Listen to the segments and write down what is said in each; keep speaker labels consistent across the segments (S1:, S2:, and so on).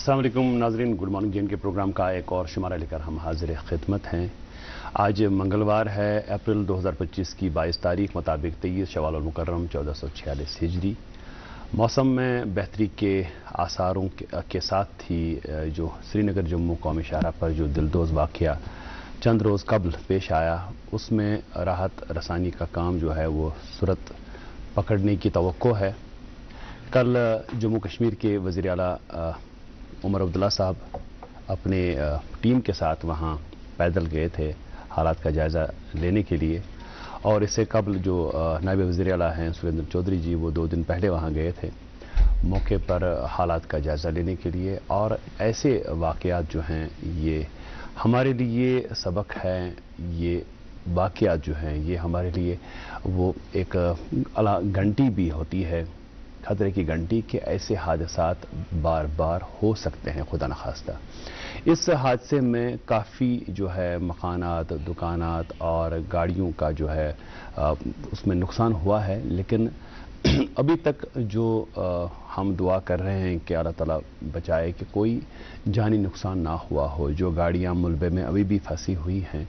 S1: अस्सलाम वालेकुम नाज़रीन, गुड मॉर्निंग जेन के प्रोग्राम का एक और शुमारा लेकर हम हाजिर खिदमत हैं। आज मंगलवार है, अप्रैल 2025 की 22 तारीख मुताबिक 23 शवाल मुकर्रम 1446 हिजरी। मौसम में बेहतरी के आसारों के साथ ही जो श्रीनगर जम्मू कौमी शाहराह पर जो दिलदोज़ वाक़या चंद रोज़ कबल पेश आया, उसमें राहत रसानी का काम जो है वो सूरत पकड़ने की तवक्को है। कल जम्मू कश्मीर के वज़ीर आला उमर अब्दुल्ला साहब अपने टीम के साथ वहाँ पैदल गए थे हालात का जायज़ा लेने के लिए, और इससे कबल जो नायब वज़ीर आला हैं सुरेंद्र चौधरी जी, वो 2 दिन पहले वहाँ गए थे मौके पर हालात का जायज़ा लेने के लिए। और ऐसे वाक़यात जो हैं ये हमारे लिए सबक हैं, ये वाक़यात जो हैं ये हमारे लिए वो एक अला घंटी भी होती है, खतरे की घंटी के ऐसे हादसात बार बार हो सकते हैं खुदा न खास्ता। इस हादसे में काफ़ी जो है मकानात, दुकानात और गाड़ियों का जो है उसमें नुकसान हुआ है, लेकिन अभी तक जो हम दुआ कर रहे हैं कि अल्लाह ताला बचाए कि कोई जानी नुकसान ना हुआ हो। जो गाड़ियां मुलबे में अभी भी फंसी हुई हैं,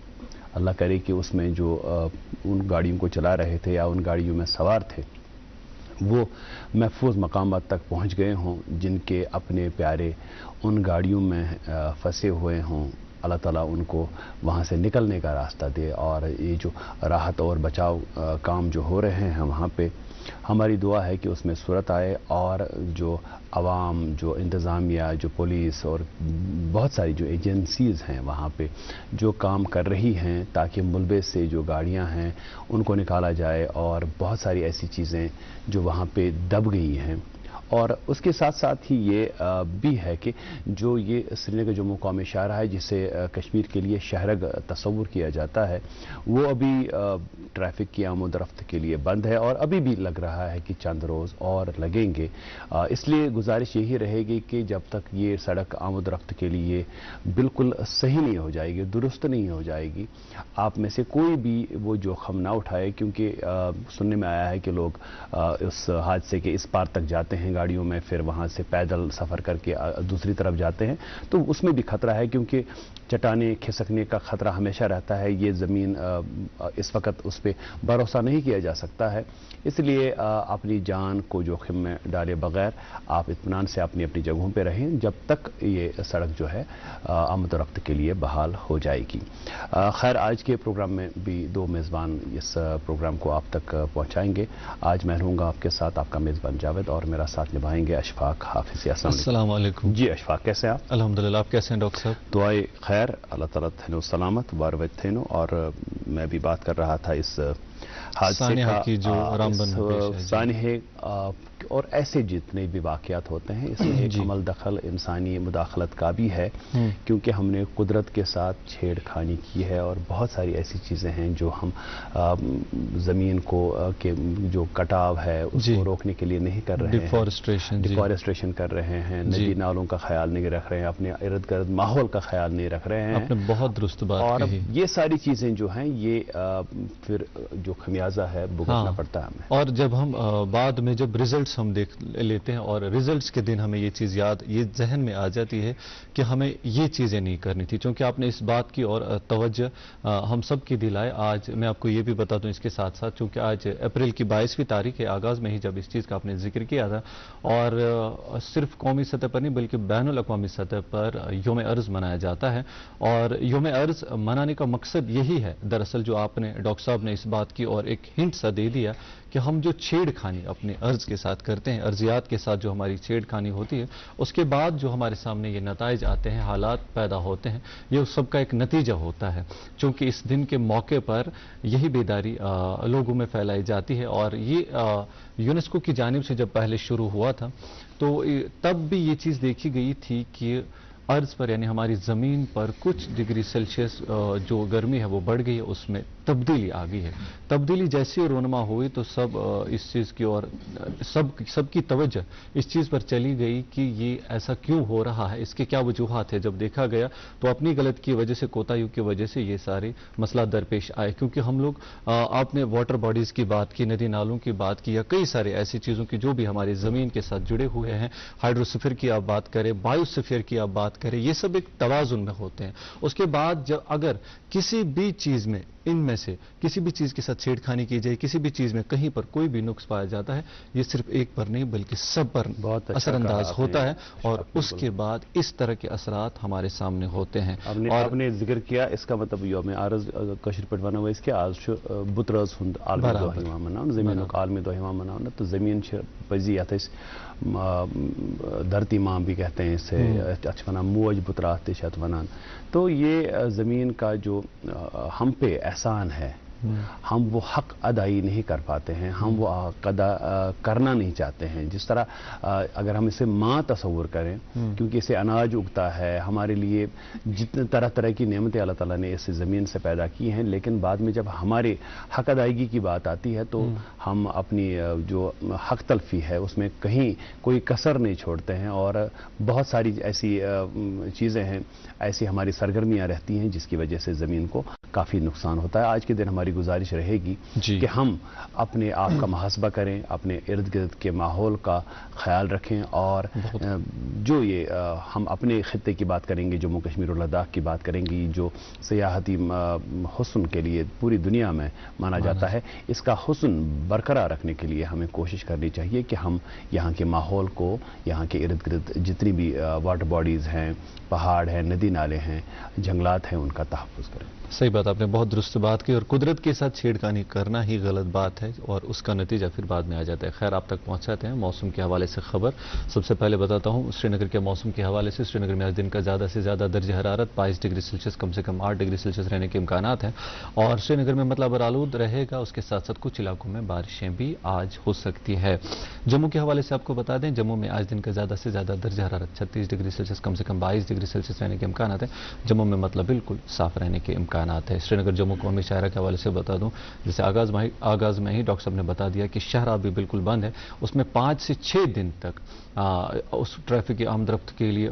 S1: अल्लाह करे कि उसमें जो उन गाड़ियों को चला रहे थे या उन गाड़ियों में सवार थे वो महफूज मकामात तक पहुंच गए हों, जिनके अपने प्यारे उन गाड़ियों में फंसे हुए हों। अल्लाह ताला उनको वहाँ से निकलने का रास्ता दे। और ये जो राहत और बचाव काम जो हो रहे हैं वहाँ पे, हमारी दुआ है कि उसमें सूरत आए और जो आवाम, जो इंतज़ामिया, जो पुलिस और बहुत सारी जो एजेंसीज़ हैं वहाँ पे जो काम कर रही हैं ताकि मुलबे से जो गाड़ियाँ हैं उनको निकाला जाए, और बहुत सारी ऐसी चीज़ें जो वहाँ पे दब गई हैं। और उसके साथ साथ ही ये भी है कि जो ये श्रीनगर जम्मू कौमी शाहराह है, जिसे कश्मीर के लिए शहरग तस्वुर किया जाता है, वो अभी ट्रैफिक की आमद रफ्त के लिए बंद है और अभी भी लग रहा है कि चंद रोज़ और लगेंगे। इसलिए गुजारिश यही रहेगी कि जब तक ये सड़क आमद रफ्त के लिए बिल्कुल सही नहीं हो जाएगी, दुरुस्त नहीं हो जाएगी, आप में से कोई भी वो जोखम ना उठाए, क्योंकि सुनने में आया है कि लोग उस हादसे के इस पार तक जाते हैं गाड़ियों में, फिर वहाँ से पैदल सफ़र करके दूसरी तरफ जाते हैं, तो उसमें भी खतरा है, क्योंकि चट्टाने खिसकने का खतरा हमेशा रहता है। ये ज़मीन इस वक्त उस पर भरोसा नहीं किया जा सकता है, इसलिए अपनी जान को जोखिम में डाले बगैर आप इत्मीनान से अपनी अपनी जगहों पर रहें जब तक ये सड़क जो है आमद रफ्त के लिए बहाल हो जाएगी। खैर, आज के प्रोग्राम में भी 2 मेज़बान इस प्रोग्राम को आप तक पहुँचाएँगे। आज मैं रहूँगा आपके साथ, आपका मेज़बान जावेद, और मेरा साथ निभाएंगे अशफाक हाफिज़।
S2: अस्सलाम वालेकुम।
S1: जी अशफाक, कैसे हैं आप?
S2: अल्हम्दुलिल्लाह, आप कैसे हैं डॉक्टर साहब?
S1: दुआए खैर, अल्लाह ताला थेनो सलामत बारवत थेनो। और मैं भी बात कर रहा था इस हादसे का
S2: की जो रामबन
S1: सानिहे और ऐसे जितने भी वाक़यात होते हैं, इसमें एक अमल दखल इंसानी मुदाखलत का भी है, क्योंकि हमने कुदरत के साथ छेड़खानी की है और बहुत सारी ऐसी चीज़ें हैं जो हम ज़मीन को के जो कटाव है उसको रोकने के लिए नहीं कर रहे हैं, डिफॉरेस्टेशन कर रहे हैं, नदी नालों का ख्याल नहीं रख रहे हैं, अपने इर्द गिर्द माहौल का ख्याल नहीं रख रहे हैं।
S2: आपने बहुत दुरुस्त बात
S1: और
S2: कही।
S1: ये सारी चीज़ें जो हैं ये फिर जो खमियाजा है भुगतना पड़ता है हमें।
S2: और जब हम बाद में जब रिजल्ट्स हम देख लेते हैं और रिजल्ट्स के दिन हमें ये चीज़ याद, ये जहन में आ जाती है कि हमें ये चीज़ें नहीं करनी थी, क्योंकि आपने इस बात की और तवज्जो हम सब की दिलाए। आज मैं आपको ये भी बता दूं इसके साथ साथ, क्योंकि आज अप्रैल की 22वीं तारीख है, आगाज़ में ही जब इस चीज़ का आपने जिक्र किया था, और सिर्फ कौमी सतह पर नहीं बल्कि बैनुल अक़वामी सतह पर योम अर्ज़ मनाया जाता है। और योम अर्ज़ मनाने का मकसद यही है, दरअसल जो आपने डॉक्टर साहब ने इस बात की और एक हिंट सा दे दिया कि हम जो छेड़खानी अपने अर्ज के साथ करते हैं, अर्जियात के साथ जो हमारी छेड़खानी होती है, उसके बाद जो हमारे सामने ये नताइज आते हैं, हालात पैदा होते हैं, ये उस सब का एक नतीजा होता है। चूँकि इस दिन के मौके पर यही बेदारी लोगों में फैलाई जाती है, और ये यूनेस्को की जानिब से जब पहले शुरू हुआ था तो तब भी ये चीज़ देखी गई थी कि अर्ज पर यानी हमारी ज़मीन पर कुछ डिग्री सेल्सियस जो गर्मी है वो बढ़ गई है, उसमें तब्दीली आ गई है। तब्दीली जैसी रोनमा हुई तो सब इस चीज़ की और सबकी तवज्जो इस चीज़ पर चली गई कि ये ऐसा क्यों हो रहा है, इसके क्या वजूहात है। जब देखा गया तो अपनी गलत की वजह से, कोताहियों की वजह से ये सारे मसला दरपेश आए। क्योंकि हम लोग आपने वाटर बॉडीज़ की बात की, नदी नालों की बात की, या कई सारे ऐसी चीज़ों की जो भी हमारी ज़मीन के साथ जुड़े हुए हैं, हाइड्रोस्फीयर की आप बात करें, बायोस्फीयर की आप बात करें, ये सब एक तवाज़ुन में होते हैं। उसके बाद जब अगर किसी भी चीज़ में, इनमें से किसी भी चीज़ के साथ छेड़खानी की जाए, किसी भी चीज़ में कहीं पर कोई भी नुक्स पाया जाता है, ये सिर्फ एक पर नहीं बल्कि सब पर
S1: बहुत अच्छा
S2: असरअंदाज होता है और उसके बाद इस तरह के असरात हमारे सामने होते हैं।
S1: आपने जिक्र किया, इसका मतलब यौम आरज कशर पे वन इसके आज बुतरज हुंद आलमी दो मनान, जमीन आलमी दो मनान। तो जमीन पजी यथ धरती माँ भी कहते हैं, इससे वनान मोज बुतरात वनान। तो ये ज़मीन का जो हम पे एहसान है, हम वो हक अदाई नहीं कर पाते हैं, हम वो हक अदा करना नहीं चाहते हैं। जिस तरह अगर हम इसे माँ तस्वुर करें, क्योंकि इसे अनाज उगता है, हमारे लिए जितने तरह तरह की नेमतें अल्लाह ताला ने इस ज़मीन से पैदा की हैं, लेकिन बाद में जब हमारे हक अदायगी की बात आती है तो हम अपनी जो हक तलफी है उसमें कहीं कोई कसर नहीं छोड़ते हैं। और बहुत सारी ऐसी चीज़ें हैं, ऐसी हमारी सरगर्मियाँ रहती हैं जिसकी वजह से ज़मीन को काफ़ी नुकसान होता है। आज के दिन हमारी गुजारिश रहेगी कि हम अपने आप का मुहासबा करें, अपने इर्द गिर्द के माहौल का ख्याल रखें। और जो ये हम अपने खित्ते की बात करेंगे, जम्मू कश्मीर और लद्दाख की बात करेंगे, जो सियाहती हुस्न के लिए पूरी दुनिया में माना जाता है, इसका हुस्न बरकरार रखने के लिए हमें कोशिश करनी चाहिए कि हम यहाँ के माहौल को, यहाँ के इर्द गिर्द जितनी भी वाटर बॉडीज़ हैं, पहाड़ हैं, नदी नाले हैं, जंगलात हैं, उनका तहफ़्फ़ुज़ करें।
S2: सही बात, आपने बहुत दुरुस्त बात की। और कुदरत के साथ छेड़खानी करना ही गलत बात है और उसका नतीजा फिर बाद में आ जाता है। खैर, आप तक पहुंचाते हैं मौसम के हवाले से खबर। सबसे पहले बताता हूं श्रीनगर के मौसम के हवाले से। श्रीनगर में आज दिन का ज़्यादा से ज़्यादा दर्ज हरारत 22 डिग्री सेल्सियस, कम से कम 8 डिग्री सेल्सियस रहने के इम्कानात हैं। और श्रीनगर में मतलब आलूद रहेगा, उसके साथ साथ कुछ इलाकों में बारिशें भी आज हो सकती है। जम्मू के हवाले से आपको बता दें, जम्मू में आज दिन का ज़्यादा से ज़्यादा दर्ज हरारत 36 डिग्री सेल्सियस, कम से कम 22 डिग्री सेल्सियस रहने के इम्कानात हैं। जम्मू में मतलब बिल्कुल साफ रहने के इम्कानात है। श्रीनगर जम्मू कौमी शाहरा के हवाले से बता दूं, जैसे आगाज में ही डॉक्टर साहब ने बता दिया कि शहर अभी बिल्कुल बंद है, उसमें 5 से 6 दिन तक उस ट्रैफिक की आमदरफ्त के लिए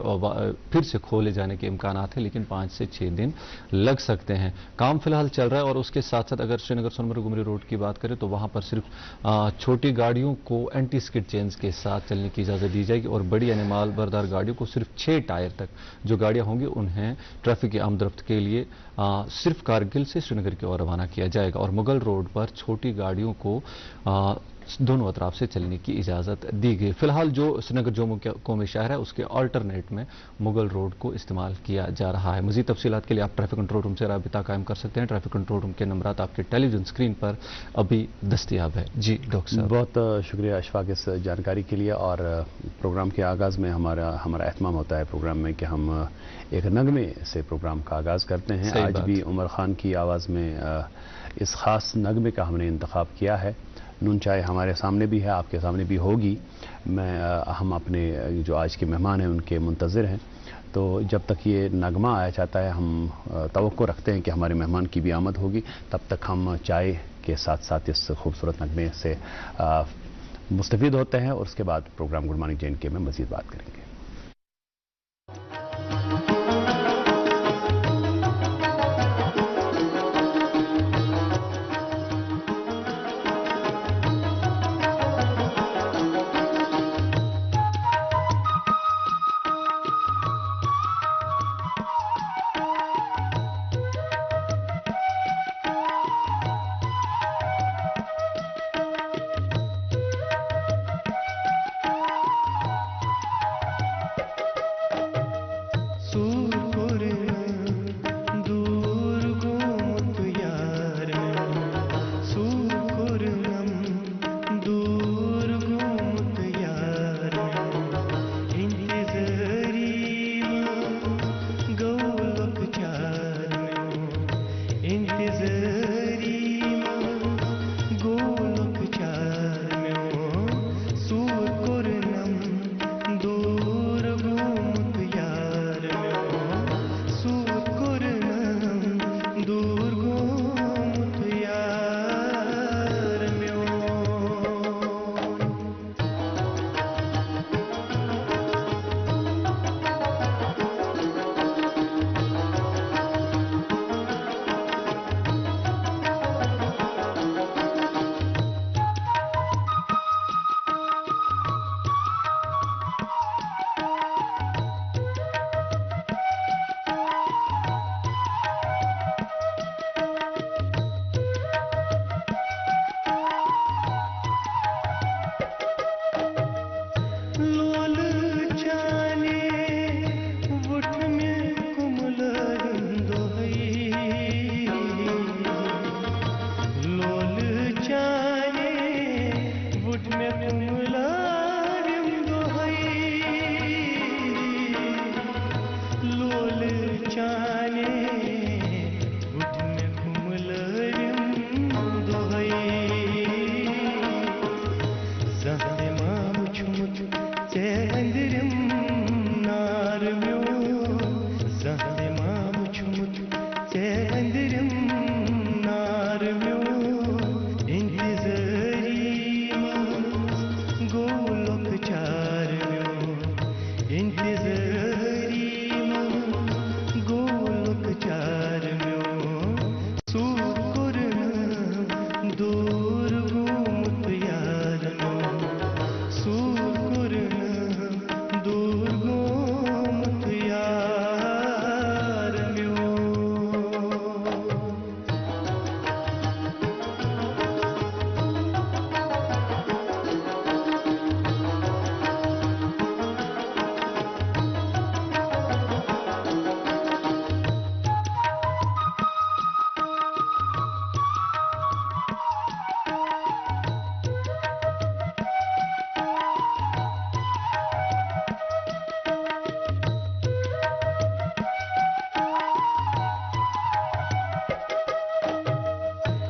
S2: फिर से खोले जाने के इम्कानात है, लेकिन 5 से 6 दिन लग सकते हैं। काम फिलहाल चल रहा है। और उसके साथ साथ अगर श्रीनगर सोनमर्ग गुमरी रोड की बात करें तो वहां पर सिर्फ छोटी गाड़ियों को एंटी स्किड चेन्स के साथ चलने की इजाजत दी जाएगी और बड़ी यानी माल बरदार गाड़ियों को सिर्फ 6 टायर तक जो गाड़ियां होंगी उन्हें ट्रैफिक की आमदरफ्त के लिए सिर्फ कारगिल से श्रीनगर की ओर रवाना किया जाएगा। और मुगल रोड पर छोटी गाड़ियों को दोनों अतराफ से चलने की इजाज़त दी गई। फिलहाल जो श्रीनगर जम्मू कौमी शहर है उसके अल्टरनेट में मुगल रोड को इस्तेमाल किया जा रहा है। मज़ीद तफसीलात के लिए आप ट्रैफिक कंट्रोल रूम से राबिता कायम कर सकते हैं। ट्रैफिक कंट्रोल रूम के नंबरात आपके टेलीविजन स्क्रीन पर अभी दस्तयाब है। जी डॉक्टर साहब,
S1: बहुत शुक्रिया अशफाक इस जानकारी के लिए। और प्रोग्राम के आगाज़ में हमारा एहतमाम होता है प्रोग्राम में कि हम एक नगमे से प्रोग्राम का आगाज़ करते हैं। आज भी उमर खान की आवाज़ में इस ख़ास नगमे का हमने इंतखाब किया है। नून चाय हमारे सामने भी है, आपके सामने भी होगी। हम अपने जो आज के मेहमान हैं उनके मुंतज़िर हैं। तो जब तक ये नगमा आया जाता है, हम तवक्को रखते हैं कि हमारे मेहमान की भी आमद होगी। तब तक हम चाय के साथ साथ इस खूबसूरत नगमे से मुस्तफ़ीद होते हैं और उसके बाद प्रोग्राम गुड मॉर्निंग JNK में मज़ीद बात करेंगे।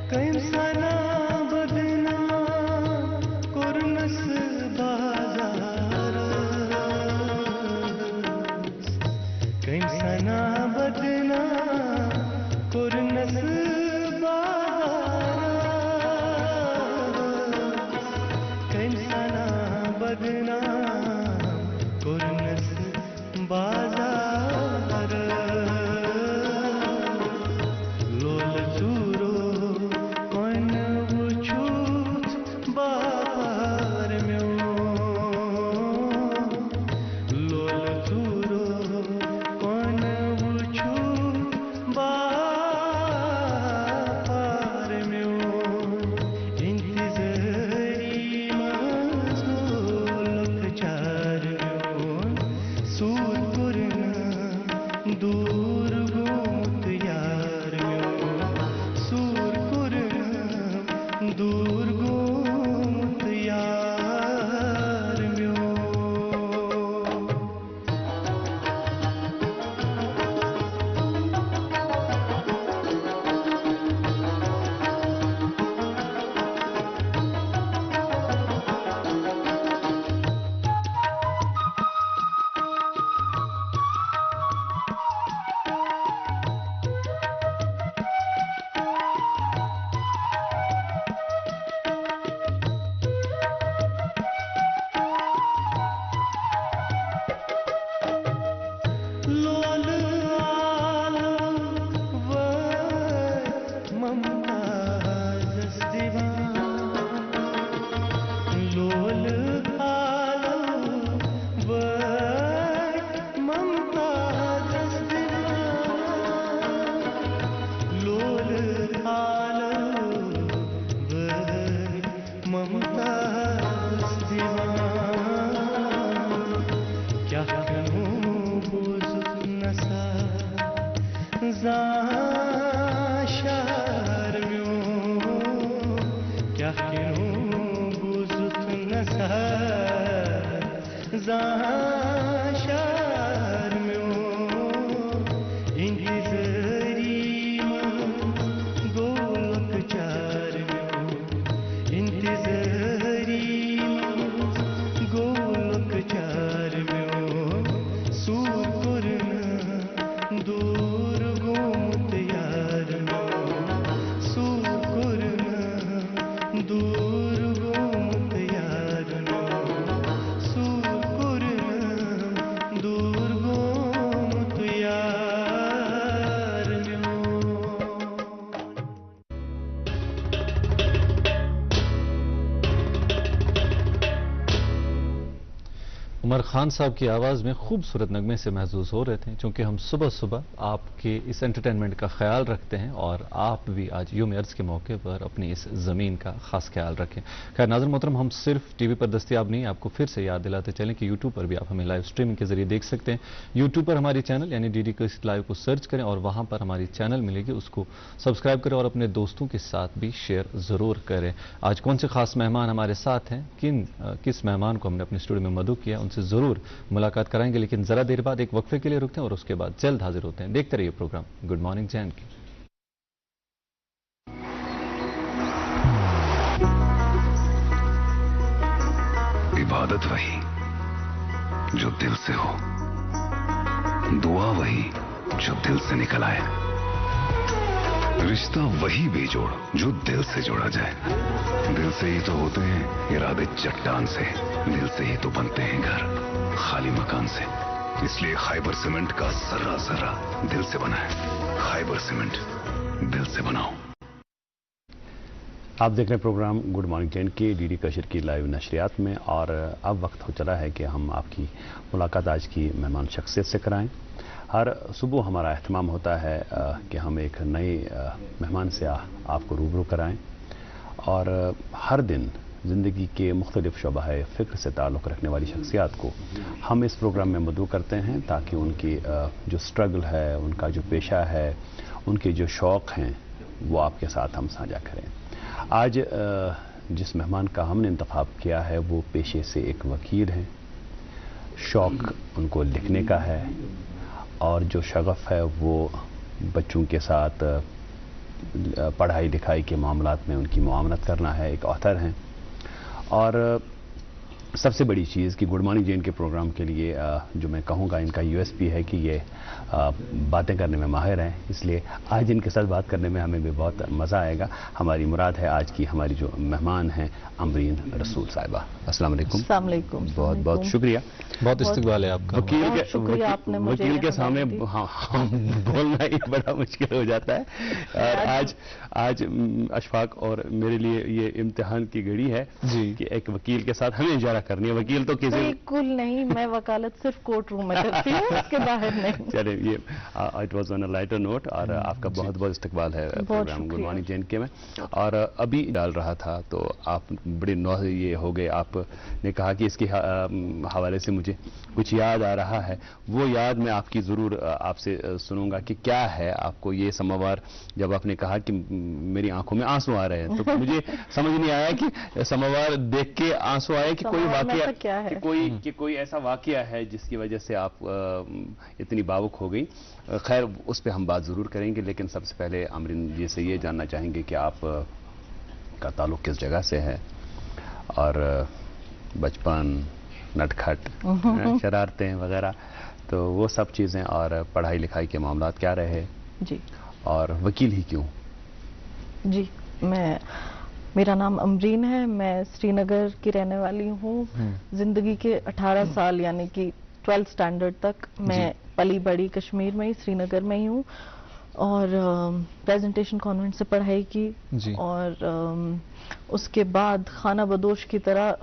S3: sana badna kurnas bazar kaim sana badna kurnas bazar kaim sana badna kurnas bazar
S2: Umar Khan साहब की आवाज़ में खूबसूरत नगमे से महसूस हो रहे थे, चूँकि हम सुबह सुबह आपके इस एंटरटेनमेंट का ख्याल रखते हैं और आप भी आज यौम अर्ज़ के मौके पर अपनी इस ज़मीन का ख़ास ख्याल रखें। खैर नाज़रीन मोहतरम, हम सिर्फ टीवी पर दस्तयाब नहीं, आपको फिर से याद दिलाते चलें कि यूट्यूब पर भी आप हमें लाइव स्ट्रीमिंग के जरिए देख सकते हैं। यूट्यूब पर हमारी चैनल यानी DD कशिश लाइव को सर्च करें और वहाँ पर हमारी चैनल मिलेगी, उसको सब्सक्राइब करें और अपने दोस्तों के साथ भी शेयर ज़रूर करें। आज कौन से ख़ास मेहमान हमारे साथ हैं, किस मेहमान को हमने अपने स्टूडियो में मदऊ किया, उनसे ज़रूर मुलाकात कराएंगे, लेकिन ज़रा देर बाद एक वक्फे के लिए रुकते हैं और उसके बाद जल्द हाजिर होते हैं। देखते रहिए प्रोग्राम गुड मॉर्निंग JNK।
S4: इबादत वही जो दिल से हो, दुआ वही जो दिल से निकल आए, रिश्ता वही बेजोड़ जो दिल से जोड़ा जाए। दिल से ही तो होते हैं इरादे चट्टान से, दिल से ही तो बनते हैं घर खाली मकान से। इसलिए खैबर सीमेंट का जर्रा जर्रा दिल से बना है। खैबर सीमेंट, दिल से बनाओ।
S1: आप देख रहे हैं programme good morning JNK DD कशिश की लाइव नशरियात में, और अब वक्त हो चला है कि हम आपकी मुलाकात आज की मेहमान शख्सियत से कराएं। हर सुबह हमारा एहतमाम होता है कि हम एक नए मेहमान से आपको रूबरू कराएं, और हर दिन ज़िंदगी के मुख्तलिफ शोबाए फ़िक्र से ताल्लुक़ रखने वाली शख्सियात को हम इस प्रोग्राम में मदऊ करते हैं, ताकि उनकी जो स्ट्रगल है, उनका जो पेशा है, उनके जो शौक़ हैं, वो आपके साथ हम साझा करें। आज जिस मेहमान का हमने इंतखाब किया है वो पेशे से एक वकील हैं। शौक़ उनको लिखने का है, और जो शगफ़ है वो बच्चों के साथ पढ़ाई लिखाई के मामलात में उनकी मुआवनत करना है, एक ऑथर हैं। और सबसे बड़ी चीज़ कि गुड मॉर्निंग जैन के प्रोग्राम के लिए जो मैं कहूँगा इनका यूएसपी है कि ये बातें करने में माहिर हैं, इसलिए आज इनके साथ बात करने में हमें भी बहुत मज़ा आएगा। हमारी मुराद है आज की हमारी जो मेहमान हैं अमरीन रसूल साहिबा। अस्सलाम वालेकुम।
S5: अस्सलाम वालेकुम।
S1: बहुत बहुत शुक्रिया।
S2: बहुत इस्तकबाल है आपका।
S1: वकील के सामने बोलना ही बड़ा मुश्किल हो जाता है। आज अशफाक और मेरे लिए ये इम्तिहान की घड़ी है
S2: जी
S1: कि एक वकील के साथ हमें इजारा करनी है। वकील तो किसी
S5: बिल्कुल नहीं, मैं वकालत सिर्फ कोर्ट रूम में करती हूँ, उसके बाहर नहीं।
S1: चले ये it was on a lighter note और आपका बहुत बहुत इस्तकबाल है प्रोग्राम गुड मॉर्निंग जैन के में। और अभी डाल रहा था तो आप बड़े ये हो गए, आपने कहा कि इसके हवाले से मुझे कुछ याद आ रहा है। वो याद मैं आपकी ज़रूर आपसे सुनूंगा कि क्या है आपको ये समवार जब आपने कहा कि मेरी आंखों में आंसू आ रहे हैं, तो मुझे समझ नहीं आया कि समवार देख के आंसू आए कि कोई वाकया
S5: क्या है?
S1: कि कोई ऐसा वाकया है जिसकी वजह से आप इतनी भावुक हो गई। खैर उस पर हम बात ज़रूर करेंगे, लेकिन सबसे पहले अमरीन जी से ये जानना चाहेंगे कि आप का ताल्लुक़ किस जगह से है और बचपन, नटखट, शरारतें वगैरह, तो वो सब चीज़ें, और पढ़ाई लिखाई के मामलात क्या रहे
S5: जी,
S1: और वकील ही क्यों?
S5: जी, मेरा नाम अमरीन है, मैं श्रीनगर की रहने वाली हूँ। जिंदगी के 18 साल यानी कि 12th स्टैंडर्ड तक मैं पली बड़ी कश्मीर में ही, श्रीनगर में ही हूँ, और प्रेजेंटेशन कॉन्वेंट से पढ़ाई की। और उसके बाद खाना बदोश की तरह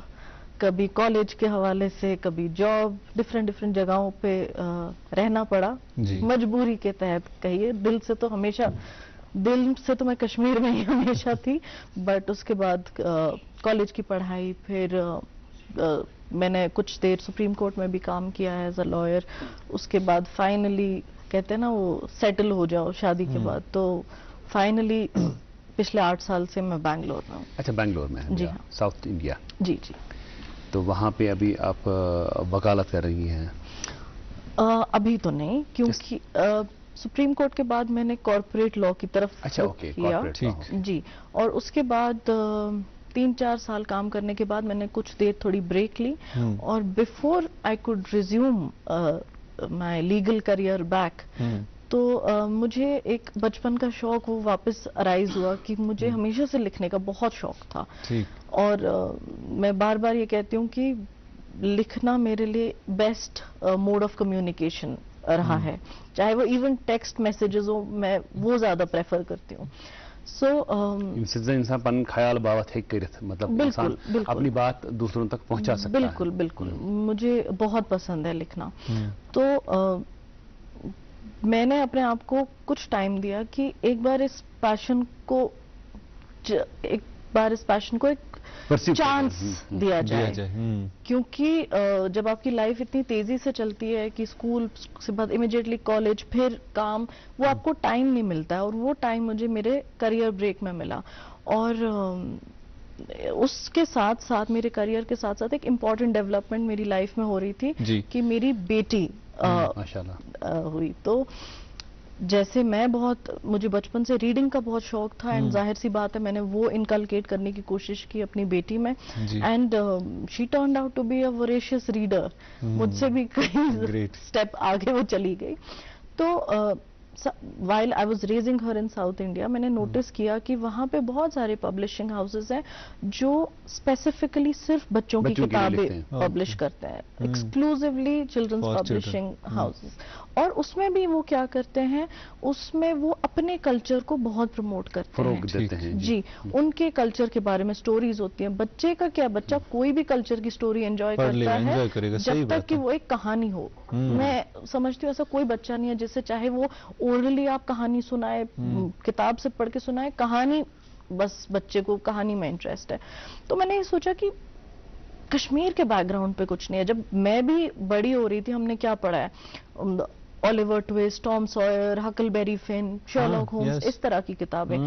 S5: कभी कॉलेज के हवाले से, कभी जॉब, डिफरेंट जगहों पे रहना पड़ा, मजबूरी के तहत कहिए। दिल से तो मैं कश्मीर में ही हमेशा थी, बट उसके बाद कॉलेज की पढ़ाई, फिर मैंने कुछ देर सुप्रीम कोर्ट में भी काम किया है एज अ लॉयर। उसके बाद फाइनली कहते हैं ना वो सेटल हो जाओ शादी के बाद, तो फाइनली पिछले 8 साल से मैं बैंगलोर में हूँ।
S1: अच्छा, बैंगलोर में है?
S5: जी हाँ,
S1: साउथ इंडिया।
S5: जी जी।
S1: तो वहाँ पे अभी आप वकालत कर रही हैं?
S5: अभी तो नहीं, क्योंकि सुप्रीम कोर्ट के बाद मैंने कॉर्पोरेट लॉ की तरफ किया।
S1: ठीक
S5: जी, और उसके बाद 3-4 साल काम करने के बाद मैंने कुछ देर थोड़ी ब्रेक ली, और before I could resume my legal career back, तो मुझे एक बचपन का शौक वो वापस अराइज हुआ कि मुझे हमेशा से लिखने का बहुत शौक था। और मैं बार बार ये कहती हूँ कि लिखना मेरे लिए बेस्ट मोड ऑफ कम्युनिकेशन रहा है, चाहे वो इवन टेक्स्ट मैसेजेस हो, मैं वो ज्यादा प्रेफर करती हूँ।
S1: इंसान पन ख्याल बावत है मतलब इंसान अपनी बात दूसरों तक पहुंचा सकता
S5: है। बिल्कुल, मुझे बहुत पसंद है लिखना। तो मैंने अपने आप को कुछ टाइम दिया कि एक बार इस पैशन को एक चांस दिया जाए। क्योंकि जब आपकी लाइफ इतनी तेजी से चलती है कि स्कूल से बाद इमीडिएटली कॉलेज, फिर काम, वो आपको टाइम नहीं मिलता है, और वो टाइम मुझे मेरे करियर ब्रेक में मिला। और उसके साथ साथ, मेरे करियर के साथ साथ एक इम्पॉर्टेंट डेवलपमेंट मेरी लाइफ में हो रही थी कि मेरी बेटी माशाल्लाह हुई। तो जैसे मुझे बचपन से रीडिंग का बहुत शौक था, एंड जाहिर सी बात है मैंने वो इनकलकेट करने की कोशिश की अपनी बेटी में, and she turned out to be a voracious reader. मुझसे भी कई स्टेप आगे वो चली गई। तो while I was raising her in South India, मैंने नोटिस किया कि वहाँ पे बहुत सारे पब्लिशिंग हाउसेस हैं जो स्पेसिफिकली सिर्फ बच्चों की किताबें पब्लिश करते हैं, एक्सक्लूसिवली चिल्ड्रंस पब्लिशिंग हाउसेस। और उसमें भी वो क्या करते हैं, उसमें वो अपने कल्चर को बहुत प्रमोट करते हैं। जी, उनके कल्चर के बारे में स्टोरीज होती हैं। बच्चे का क्या, बच्चा कोई भी कल्चर की स्टोरी एंजॉय करता है जब तक कि वो एक कहानी हो। मैं समझती हूँ ऐसा कोई बच्चा नहीं है जिससे, चाहे वो ओरली आप कहानी सुनाए, किताब से पढ़ के सुनाए, कहानी, बस बच्चे को कहानी में इंटरेस्ट है। तो मैंने ये सोचा कि कश्मीर के बैकग्राउंड पे कुछ नहीं है। जब मैं भी बड़ी हो रही थी, हमने क्या पढ़ा है, Oliver Twist, Tom Sawyer, Huckleberry Finn, Sherlock Holmes, इस तरह की किताबें।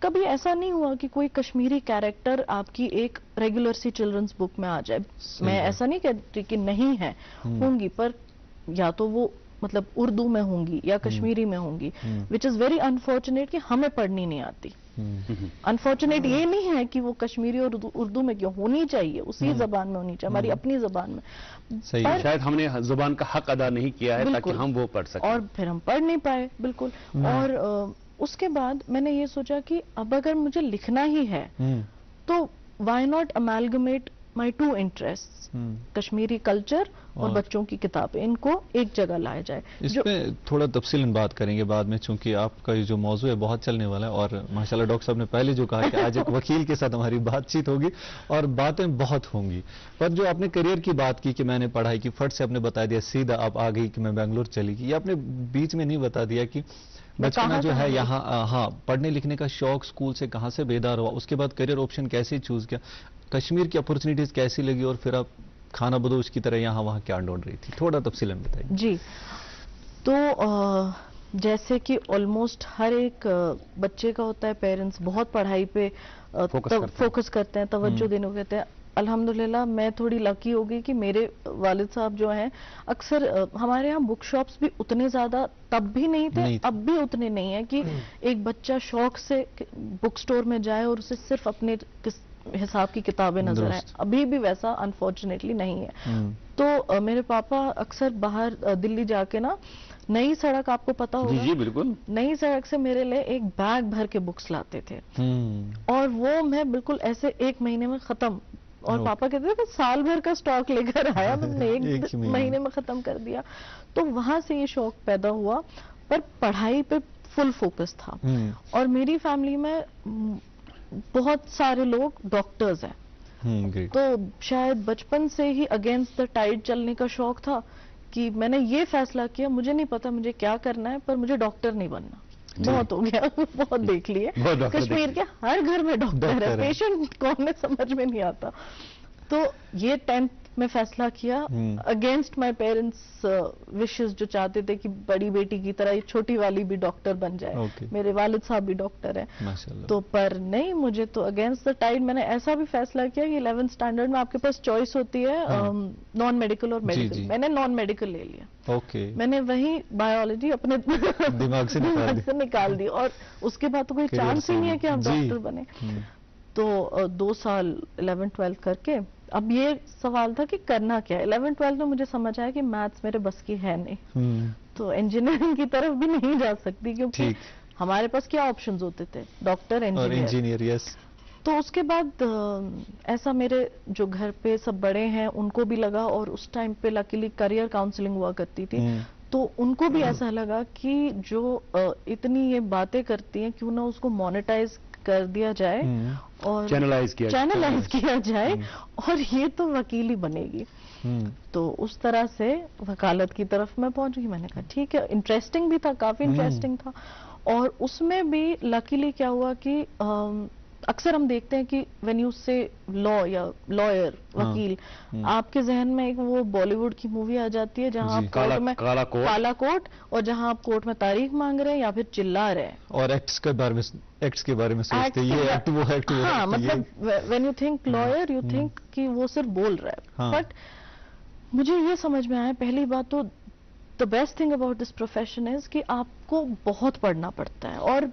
S5: कभी ऐसा नहीं हुआ कि कोई कश्मीरी कैरेक्टर आपकी एक रेगुलर सी चिल्ड्रंस बुक में आ जाए। मैं ऐसा नहीं कहती कि नहीं है, होंगी, पर या तो वो मतलब उर्दू में होंगी या कश्मीरी में होंगी, विच इज वेरी अनफॉर्चुनेट कि हमें पढ़नी नहीं आती। अनफॉर्चुनेट ये नहीं है कि वो कश्मीरी और उर्दू में क्यों, होनी चाहिए उसी जबान में होनी चाहिए, हमारी अपनी जबान में।
S2: सही,
S1: शायद हमने जुबान का हक अदा नहीं किया है ताकि हम वो पढ़ सकें,
S5: और फिर हम पढ़ नहीं पाए बिल्कुल। और उसके बाद मैंने ये सोचा कि अब अगर मुझे लिखना ही है तो why not amalgamate my two interest, Kashmiri culture और बच्चों की किताबें, इनको एक जगह लाया जाए।
S2: इस पे थोड़ा तफसीलन बात करेंगे बाद में, चूंकि आपका ये जो मौजू है बहुत चलने वाला है, और माशाल्लाह डॉक्टर साहब ने पहले जो कहा कि आज एक वकील के साथ हमारी बातचीत होगी और बातें बहुत होंगी। पर जो आपने करियर की बात की कि मैंने पढ़ाई की, फट से आपने बता दिया, सीधा आप आ गई कि मैं बेंगलोर चली गई, ये आपने बीच में नहीं बता दिया कि बचपना जो है यहाँ, हाँ, पढ़ने लिखने का शौक स्कूल से कहाँ से बेदार हुआ, उसके बाद करियर ऑप्शन कैसे चूज किया, कश्मीर की अपॉर्चुनिटीज कैसी लगी, और फिर आप खाना बदोश की तरह यहाँ वहाँ क्या ढूंढ रही थी, थोड़ा तफसीलन बताइए।
S5: जी, तो जैसे कि ऑलमोस्ट हर एक बच्चे का होता है, पेरेंट्स बहुत पढ़ाई पे फोकस करते हैं, तवज्जो देने को कहते हैं। अल्हम्दुलिल्लाह मैं थोड़ी लकी हो गई कि मेरे वालिद साहब जो हैं, अक्सर हमारे यहाँ बुक शॉप्स भी उतने ज्यादा तब भी नहीं थे, अब भी उतने नहीं है कि एक बच्चा शौक से बुक स्टोर में जाए और उसे सिर्फ अपने हिसाब की किताबें नजर आए, अभी भी वैसा अनफॉर्चुनेटली नहीं है। तो मेरे पापा अक्सर बाहर दिल्ली जाके ना, नई सड़क आपको पता होगा,
S1: जी बिल्कुल,
S5: नई सड़क से मेरे लिए एक बैग भर के बुक्स लाते थे, और वो मैं बिल्कुल ऐसे एक महीने में खत्म, और पापा कहते थे कि साल भर का स्टॉक लेकर आया, तुमने एक महीने में खत्म कर दिया। तो वहां से ये शौक पैदा हुआ, पर पढ़ाई पे फुल फोकस था। और मेरी फैमिली में बहुत सारे लोग डॉक्टर्स हैं, तो शायद बचपन से ही अगेंस्ट द टाइड चलने का शौक था कि मैंने ये फैसला किया, मुझे नहीं पता मुझे क्या करना है, पर मुझे डॉक्टर नहीं बनना, बहुत हो गया, बहुत देख लिए, कश्मीर के हर घर में डॉक्टर है, पेशेंट कौन है समझ में नहीं आता। तो ये 10th में फैसला किया अगेंस्ट माय पेरेंट्स विशेस, जो चाहते थे कि बड़ी बेटी की तरह छोटी वाली भी डॉक्टर बन जाए। मेरे वालिद साहब भी डॉक्टर हैं, तो पर नहीं, मुझे तो अगेंस्ट द टाइड मैंने ऐसा भी फैसला किया कि 11th स्टैंडर्ड में आपके पास चॉइस होती है नॉन मेडिकल और मेडिकल, मैंने नॉन मेडिकल ले लिया। मैंने वही बायोलॉजी अपने दिमाग से निकाल दी, और उसके बाद तो कोई चांस ही नहीं है कि आप डॉक्टर बने। तो 2 साल 11th 12th करके, अब ये सवाल था कि करना क्या है। 11th 12th में मुझे समझ आया कि मैथ्स मेरे बस की है नहीं, तो इंजीनियरिंग की तरफ भी नहीं जा सकती, क्योंकि हमारे पास क्या ऑप्शंस होते थे, डॉक्टर, इंजीनियर। यस। तो उसके बाद ऐसा मेरे जो घर पे सब बड़े हैं उनको भी लगा, और उस टाइम पे लकीली करियर काउंसलिंग हुआ करती थी, तो उनको भी ऐसा लगा कि जो इतनी ये बातें करती हैं, क्यों ना उसको मोनेटाइज कर दिया जाए और चैनलाइज किया जाए, और ये तो वकील ही बनेगी। तो उस तरह से वकालत की तरफ मैं पहुंच गई। मैंने कहा ठीक है, इंटरेस्टिंग भी था, काफी इंटरेस्टिंग था। और उसमें भी लकीली क्या हुआ कि अक्सर हम देखते हैं कि व्हेन यू से लॉ या लॉयर, वकील, आपके जहन में एक वो बॉलीवुड की मूवी आ जाती है जहां आप कोर्ट में काला कोट, और जहां आप कोर्ट में तारीख मांग रहे हैं या फिर चिल्ला रहे हैं,
S2: और एक्ट्स के बारे में सोचते हैं, ये एक्ट वो एक्ट वो।
S5: हाँ, मतलब when you think lawyer, you think कि वो सिर्फ बोल रहा है। बट मुझे ये समझ में आया, पहली बात तो the best thing about this profession is कि आपको बहुत पढ़ना पड़ता है, और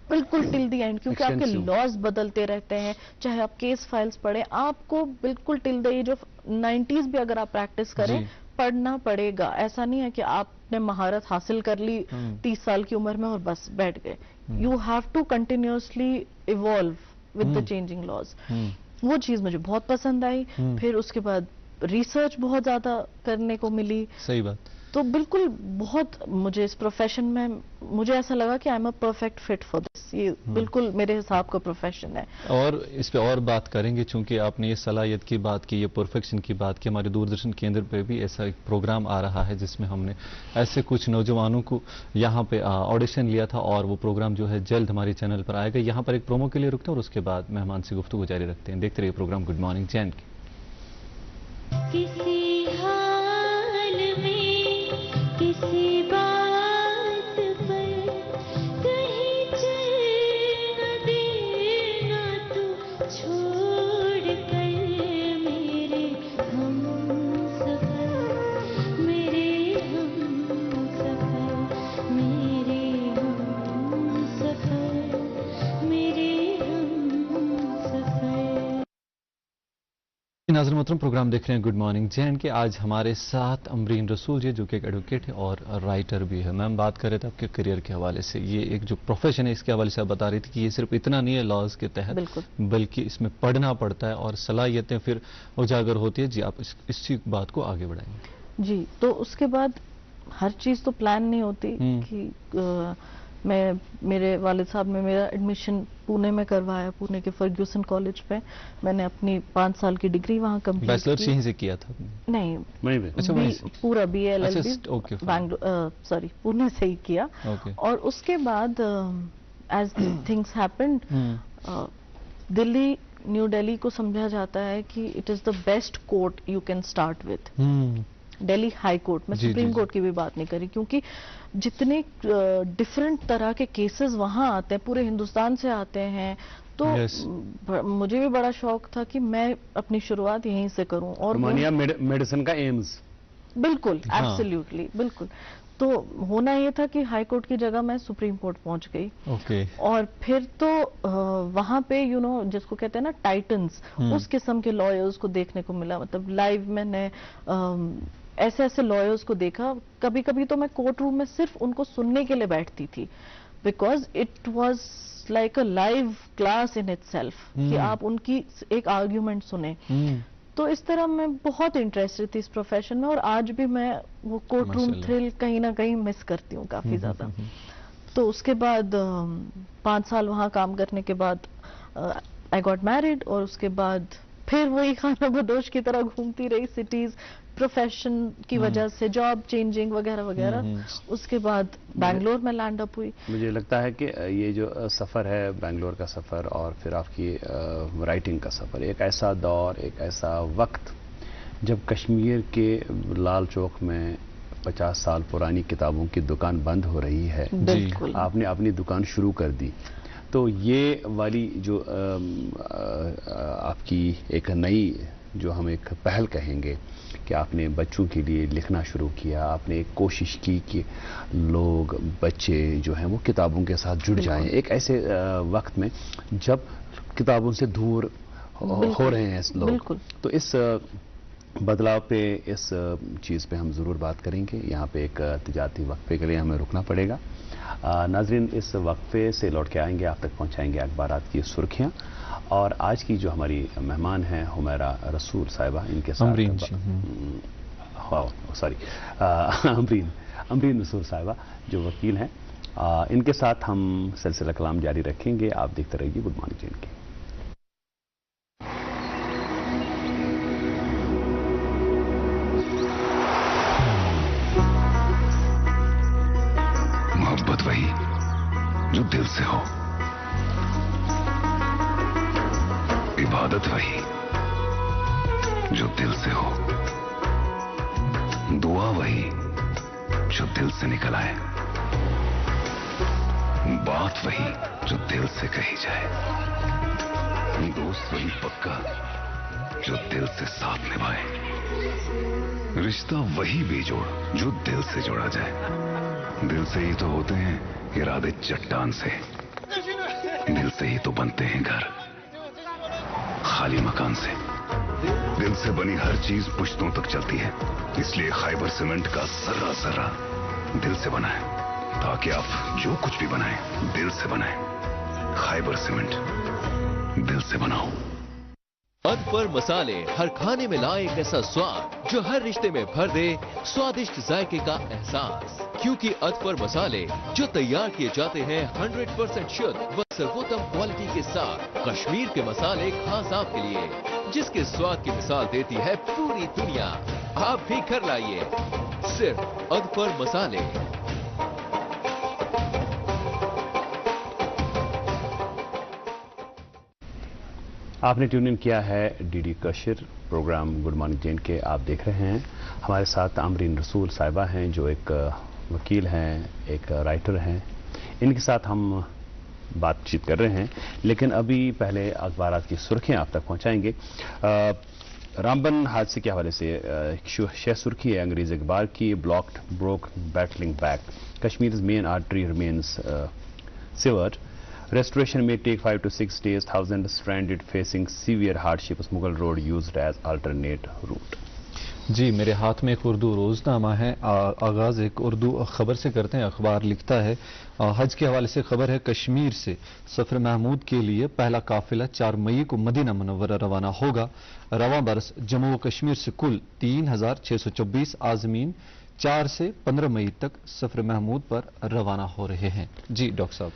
S5: बिल्कुल टिल दी एंड, क्योंकि आपके लॉज बदलते रहते हैं, चाहे आप केस फाइल्स पढ़ें, आपको बिल्कुल till the age of 90s भी अगर आप प्रैक्टिस करें, पढ़ना पड़ेगा। ऐसा नहीं है कि आपने महारत हासिल कर ली 30 साल की उम्र में और बस बैठ गए। You have to continuously evolve with the changing laws. वो चीज मुझे बहुत पसंद आई। फिर उसके बाद रिसर्च बहुत ज्यादा करने को मिली।
S2: सही बात।
S5: तो बिल्कुल बहुत मुझे इस प्रोफेशन में मुझे ऐसा लगा कि I am a perfect fit for this. ये बिल्कुल मेरे हिसाब का प्रोफेशन है।
S2: और इस पे और बात करेंगे, चूंकि आपने ये सलाहियत की बात की, ये परफेक्शन की बात की। हमारे दूरदर्शन केंद्र पे भी ऐसा एक प्रोग्राम आ रहा है जिसमें हमने ऐसे कुछ नौजवानों को यहाँ पे ऑडिशन लिया था, और वो प्रोग्राम जो है जल्द हमारे चैनल पर आएगा। यहाँ पर एक प्रोमो के लिए रुकते हैं और उसके बाद मेहमान से गुफ्तगू जारी रखते हैं। देखते रहिए प्रोग्राम गुड मॉर्निंग जैन की।
S6: किसी हाल में किसी बात पर कहीं चल न देना तू, छोड़ कर मेरे हम सफर, मेरे हम
S2: नाज़रीन मोहतरम, प्रोग्राम देख रहे हैं गुड मॉर्निंग जैन के। आज हमारे साथ अमरीन रसूल जी, जो कि एक एडवोकेट है और राइटर भी है। मैम बात कर रहे थे आपके करियर के हवाले से, ये एक जो प्रोफेशन है इसके हवाले से आप बता रही थी कि ये सिर्फ इतना नहीं है लॉज के तहत, बल्कि इसमें पढ़ना पड़ता है और सलाहियतें फिर उजागर होती है। जी आप इसी बात को आगे बढ़ाएंगे।
S5: जी, तो उसके बाद हर चीज़ तो प्लान नहीं होती कि मेरे वालिद साहब ने मेरा एडमिशन पुणे में करवाया, पुणे के फर्ग्यूसन कॉलेज पे। मैंने अपनी 5 साल की डिग्री वहाँ कंप्लीट की।
S2: बैचलर्स यहीं से किया था?
S5: नहीं,
S2: अच्छा,
S5: पूरा BA LLB बैंगलोर पुणे से ही किया। और उसके बाद as things happened, Delhi, New Delhi को समझा जाता है कि it is the best court you can start with. Delhi High Court में, सुप्रीम कोर्ट की भी बात नहीं करी, क्योंकि जितने डिफरेंट तरह के केसेस वहां आते हैं, पूरे हिंदुस्तान से आते हैं, तो मुझे भी बड़ा शौक था कि मैं अपनी शुरुआत यहीं से करूं। और
S1: मेडिसिन का एम्स,
S5: बिल्कुल, एब्सोल्युटली, बिल्कुल। तो होना ये था कि हाई कोर्ट की जगह मैं सुप्रीम कोर्ट पहुंच गई। और फिर तो वहां पे जिसको कहते हैं ना टाइटन्स, उस किस्म के लॉयर्स को देखने को मिला। मतलब लाइव मैंने ऐसे ऐसे लॉयर्स को देखा। कभी कभी तो मैं कोर्ट रूम में सिर्फ उनको सुनने के लिए बैठती थी, because it was like a live class in itself, कि आप उनकी एक आर्ग्यूमेंट सुने। तो इस तरह मैं बहुत इंटरेस्टेड थी इस प्रोफेशन में, और आज भी मैं वो कोर्ट रूम थ्रिल कहीं ना कहीं मिस करती हूँ काफी ज्यादा। तो उसके बाद 5 साल वहाँ काम करने के बाद आई गॉट मैरिड, और उसके बाद फिर वही खाना बदोश की तरह घूमती रही सिटीज, प्रोफेशन की वजह से जॉब चेंजिंग वगैरह वगैरह। उसके बाद बैंगलोर में लैंड अप हुई।
S1: मुझे लगता है कि ये जो सफ़र है, बैंगलोर का सफ़र और फिर आपकी राइटिंग का सफ़र, एक ऐसा दौर, एक ऐसा वक्त जब कश्मीर के लाल चौक में 50 साल पुरानी किताबों की दुकान बंद हो रही है, आपने अपनी दुकान शुरू कर दी। तो ये वाली जो आपकी एक नई, जो हम एक पहल कहेंगे, कि आपने बच्चों के लिए लिखना शुरू किया, आपने एक कोशिश की कि लोग, बच्चे जो हैं वो किताबों के साथ जुड़ जाएं एक ऐसे वक्त में जब किताबों से दूर हो रहे हैं लोग। तो इस बदलाव पे, इस चीज़ पे हम ज़रूर बात करेंगे। यहाँ पे एक तिजारती वक्फे के लिए हमें रुकना पड़ेगा। नाज़रीन, इस वक्फे से लौट के आएंगे, आप तक पहुँचाएंगे अखबारात की सुर्खियाँ। और आज की जो हमारी मेहमान हैं हुमैरा रसूल साहिबा, इनके साथ अमरीन रसूल साहिबा जो वकील हैं, इनके साथ हम सिलसिला कलाम जारी रखेंगे। आप देखते रहिए गुड मॉर्निंग जैन के।
S4: मोहब्बत वही जो दिल से हो, इबादत वही जो दिल से हो, दुआ वही जो दिल से निकल आए, बात वही जो दिल से कही जाए, दोस्त वही पक्का जो दिल से साथ निभाए, रिश्ता वही बेजोड़ जो दिल से जोड़ा जाए। दिल से ही तो होते हैं इरादे चट्टान से, दिल से ही तो बनते हैं घर खाली मकान से। दिल से बनी हर चीज पुश्तों तक चलती है, इसलिए खाइबर सीमेंट का जर्रा जर्रा दिल से बना है, ताकि आप जो कुछ भी बनाएं दिल से बनाएं। खाइबर सीमेंट, दिल से बनाओ।
S7: अतपर मसाले हर खाने में लाए एक ऐसा स्वाद जो हर रिश्ते में भर दे स्वादिष्ट जायके का एहसास, क्योंकि अतपर मसाले जो तैयार किए जाते हैं 100% शुद्ध व सर्वोत्तम क्वालिटी के साथ। कश्मीर के मसाले खास आपके लिए, जिसके स्वाद की मिसाल देती है पूरी दुनिया। आप भी घर लाइए सिर्फ अतपर मसाले।
S1: आपने ट्यून इन किया है DD Kashir, program good morning जैन के आप देख रहे हैं। हमारे साथ अमरीन रसूल साहिबा हैं जो एक वकील हैं, एक राइटर हैं। इनके साथ हम बातचीत कर रहे हैं, लेकिन अभी पहले अखबारात की सुर्खियां आप तक पहुंचाएंगे। रामबन हादसे के हवाले से शेष सुर्खी है अंग्रेजी अखबार की, broke battling back, Kashmir main artery remains severed, Restoration may take 5 to 6 days. Thousands stranded facing severe hardships. Mughal Road used as alternate route.
S2: جی میرے ہاتھ میں ایک اردو روزنامہ ہے. آغاز ایک اردو خبر سے کرتے ہیں. اخبار لکھتا ہے حج کے حوالے سے خبر ہے کشمیر سے سفر محمود کے لیے پہلا قافلہ 4 مئی کو مدینہ منورہ روانہ ہوگا. رواں برس جموں و کشمیر سے کل 3624 عازمین 4 سے 15 مئی تک سفر محمود پر روانہ ہو رہے ہیں. جی ڈاکٹر صاحب.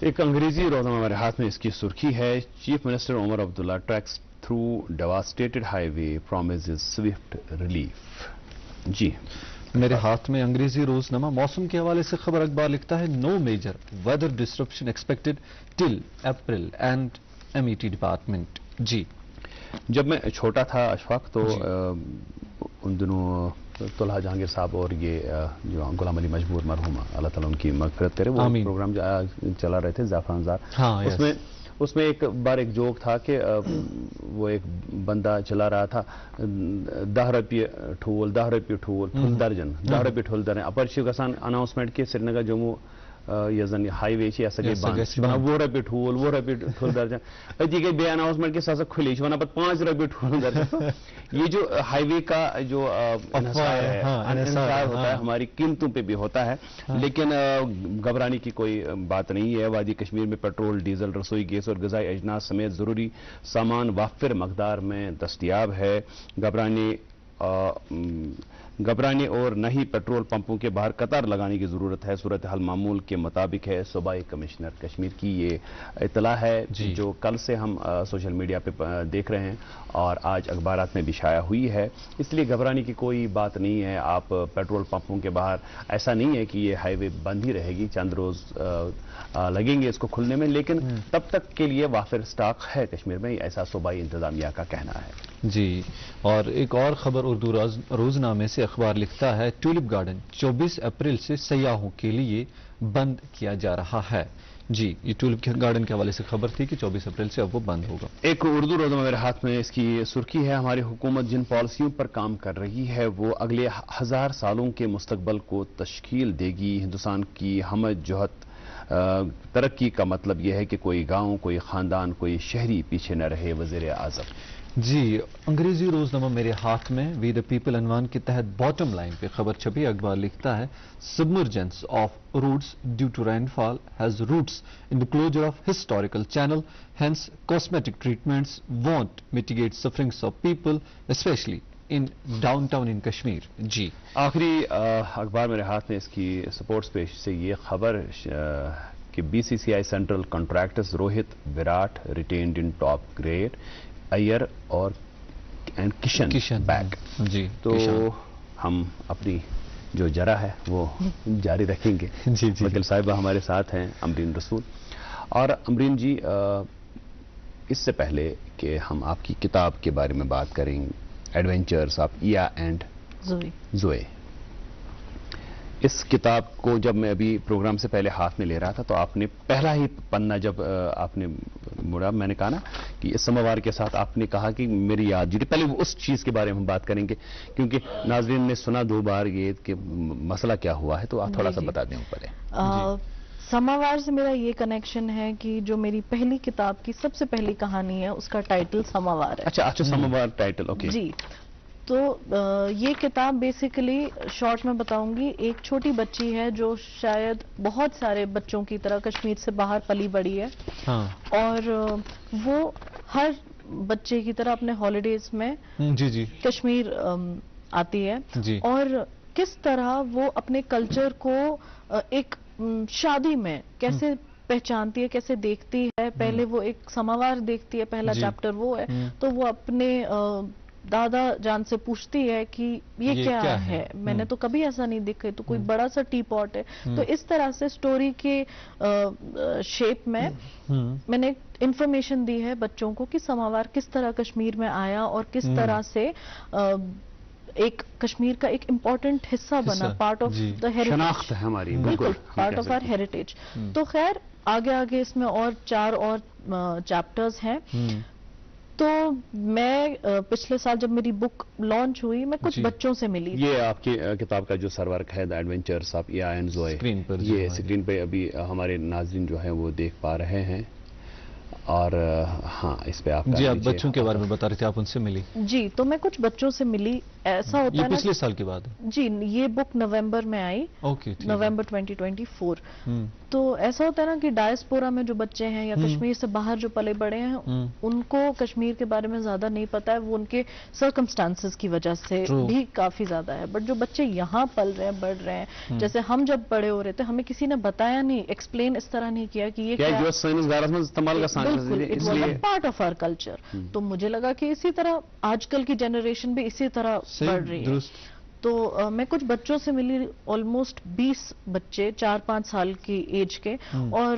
S1: ایک انگریزی روزنامہ ہمارے ہاتھ میں, اس کی سرخی ہے chief minister Omar Abdullah treks through devastated highway promises swift relief. جی
S2: میرے ہاتھ میں انگریزی روزنامہ موسم کے حوالے سے خبر اخبار لکھتا ہے no major weather disruption expected till April and MET department. جی
S1: جب میں چھوٹا تھا اشفاق تو ان دنوں طلحہ جہانگیر صاحب اور یہ جو غلام علی مجبور مرحوم اللہ تعالیٰ ان کی مغفرت کرے وہ پروگرام چلا رہے تھے زعفران زار. اس میں ایک بار ایک جوک تھا کہ وہ ایک بندہ چلا رہا تھا 10 روپیے ٹھول 10 روپیے ٹھول ٹھول درجن 10 روپیے ٹھول درجن اپر گژھان اناؤنسمنٹ کہ سری نگر جموں یہ زن ہائی وے یہ سا گئی بند 10 روپیے ٹھول 10 روپیے ٹھول درجن اتی گئی بیٚیہِ اناؤنسمنٹ کہ سا کھلی ونان پتہ 5 روپیے ٹھول درجن. یہ جو ہائی وے کا جو انحصار ہوتا ہے ہماری قیمتوں پہ بھی ہوتا ہے, لیکن گھبرانے کی کوئی بات نہیں ہے. وادی کشمیر میں پیٹرول ڈیزل رسوئی گیس اور غذائی اجناس سمیت ضروری سامان وافر مقدار میں دستیاب ہے. گھبرانے اور نہ ہی پیٹرول پمپوں کے باہر قطار لگانے کی ضرورت ہے. صورتحال معمول کے مطابق ہے. صوبائی کمشنر کشمیر کی یہ اطلاع ہے جو کل سے ہم سوشل میڈیا پہ دیکھ رہے ہیں اور آج اخبارات میں بھی شائع ہوئی ہے. اس لیے گھبرانے کی کوئی بات نہیں ہے. آپ پیٹرول پمپوں کے باہر ایسا نہیں ہے کہ یہ ہائی وے بند ہی رہے گی, چند روز لگیں گے اس کو کھلنے میں, لیکن تب تک کے لیے وافر سٹاک ہے کشمیر میں, ایسا صوبائی انتظامیہ کا کہنا ہے.
S2: جی اور ایک اور خبر اردو روزنامے سے اخبار لکھتا ہے ٹیولپ گارڈن 24 اپریل سے سیاحوں کے لیے بند کیا جا رہا ہے. جی یہ ٹیولپ گارڈن کے حوالے سے خبر تھی کہ 24 اپریل سے اب وہ بند ہوگا. ایک
S1: اردو روزنامہ میرے ہاتھ میں, اس کی سرخی ہے ہماری حکومت جن پالیسیوں پر کام کر رہی ہے وہ اگلے 1000 سالوں کے مستقبل کو تشکیل دے گی. ہندوستان کی ہم جہت ترقی کا مطلب یہ ہے کہ کوئی گاؤں, کوئی خاندان, کوئی شہری پیچھے نہ رہے. وزیر اعظم.
S2: جی انگریزی روزنامہ میرے ہاتھ میں وی دا پیپل عنوان کے تحت باٹم لائن پہ خبر چھپی. اخبار لکھتا ہے submergence of roads due to rainfall has roads in the closure of historical channel, hence cosmetic treatments won't mitigate sufferings of people especially in downtown in Kashmir. جی
S1: آخری اخبار میرے ہاتھ میں, اس کی سپورٹس پیج سے یہ خبر کہ BCCI central contractors Rohit Virat retained in top grade, Iyer اور کشن بیک.
S2: جی
S1: تو ہم اپنی جو جرا ہے وہ جاری رکھیں گے. وکیل صاحبہ ہمارے ساتھ ہیں امرین رسول. اور امرین جی اس سے پہلے کہ ہم آپ کی کتاب کے بارے میں بات کریں, ایڈونچرز آف اییا اینڈ زوئے, اس کتاب کو جب میں ابھی پروگرام سے پہلے ہاتھ میں لے رہا تھا تو آپ نے پہلا ہی پنہ جب آپ نے مڑا, میں نے کہا نا کہ اس سموار کے ساتھ آپ نے کہا کہ میری یاد جڑی. پہلے اس چیز کے بارے میں ہم بات کریں گے کیونکہ ناظرین نے سنا 2 بار یہ کہ مسئلہ کیا ہوا ہے, تو آپ تھوڑا سا بتا دیں اوپر.
S5: سماوار سے میرا یہ کنیکشن ہے کہ جو میری پہلی کتاب کی سب سے پہلی کہانی ہے اس کا ٹائٹل سماوار ہے.
S1: اچھا سماوار ٹائٹل, اوکے.
S5: جی تو یہ کتاب بیسیکلی شارٹ میں بتاؤں گی, ایک چھوٹی بچی ہے جو شاید بہت سارے بچوں کی طرح کشمیر سے باہر پلی بڑی ہے, اور وہ ہر بچے کی طرح اپنے ہالیڈیز میں کشمیر آتی ہے, اور کس طرح وہ اپنے کلچر کو ایک شادی میں کیسے پہچانتی ہے, کیسے دیکھتی ہے. پہلے وہ ایک سماوار دیکھتی ہے, پہلا چیپٹر وہ ہے, تو وہ اپنے دادا جان سے پوچھتی ہے کہ یہ کیا ہے, میں نے تو کبھی ایسا نہیں دیکھا, تو کوئی بڑا سا ٹی پاٹ ہے. تو اس طرح سے سٹوری کے شیپ میں میں نے انفارمیشن دی ہے بچوں کو کہ سماوار کس طرح کشمیر میں آیا اور کس طرح سے ایک کشمیر کا ایک امپورٹنٹ حصہ بنا, پارٹ آف دا ہیریٹیج,
S1: شناخت ہے ہماری,
S5: بالکل پارٹ آف آر ہیریٹیج. تو خیر آگے اس میں اور 4 اور چیپٹرز ہیں. تو میں پچھلے سال جب میری بک لانچ ہوئی میں کچھ بچوں سے ملی.
S1: یہ آپ کی کتاب کا جو سرورک ہے, دا ایڈونچرز آف ایا اینڈ زوئے, یہ اسکرین پہ ابھی ہمارے ناظرین جو ہیں وہ دیکھ پا رہے ہیں. اور ہاں اس پہ آپ
S2: جی آپ بچوں کے بارے میں بتا رہے تھے, آپ ان سے ملی؟
S5: جی تو میں کچھ بچوں سے ملی. ایسا ہوتا ہے نا,
S2: پچھلے سال کی بات ہے
S5: جی, یہ بک نومبر میں آئی, نومبر 2024. تو ایسا ہوتا ہے نا کہ ڈائسپورا میں جو بچے ہیں یا کشمیر سے باہر جو پلے بڑے ہیں ان کو کشمیر کے بارے میں زیادہ نہیں پتا ہے, وہ ان کے سرکمسٹانسز کی وجہ سے بھی کافی زیادہ ہے. بٹ جو بچے یہاں پل رہے ہیں, بڑھ رہے ہیں, جیسے ہم جب بڑے ہو رہے تھے ہمیں کسی نے بتایا نہیں, ایکسپلین اس طرح نہیں کیا کہ یہ بالکل پارٹ آف آور کلچر. تو مجھے لگا کہ اسی طرح آج کل کی جنریشن بھی اسی طرح بڑھ رہی ہے. تو میں کچھ بچوں سے ملی, آلموسٹ 20 بچے 4-5 سال کی ایج کے, اور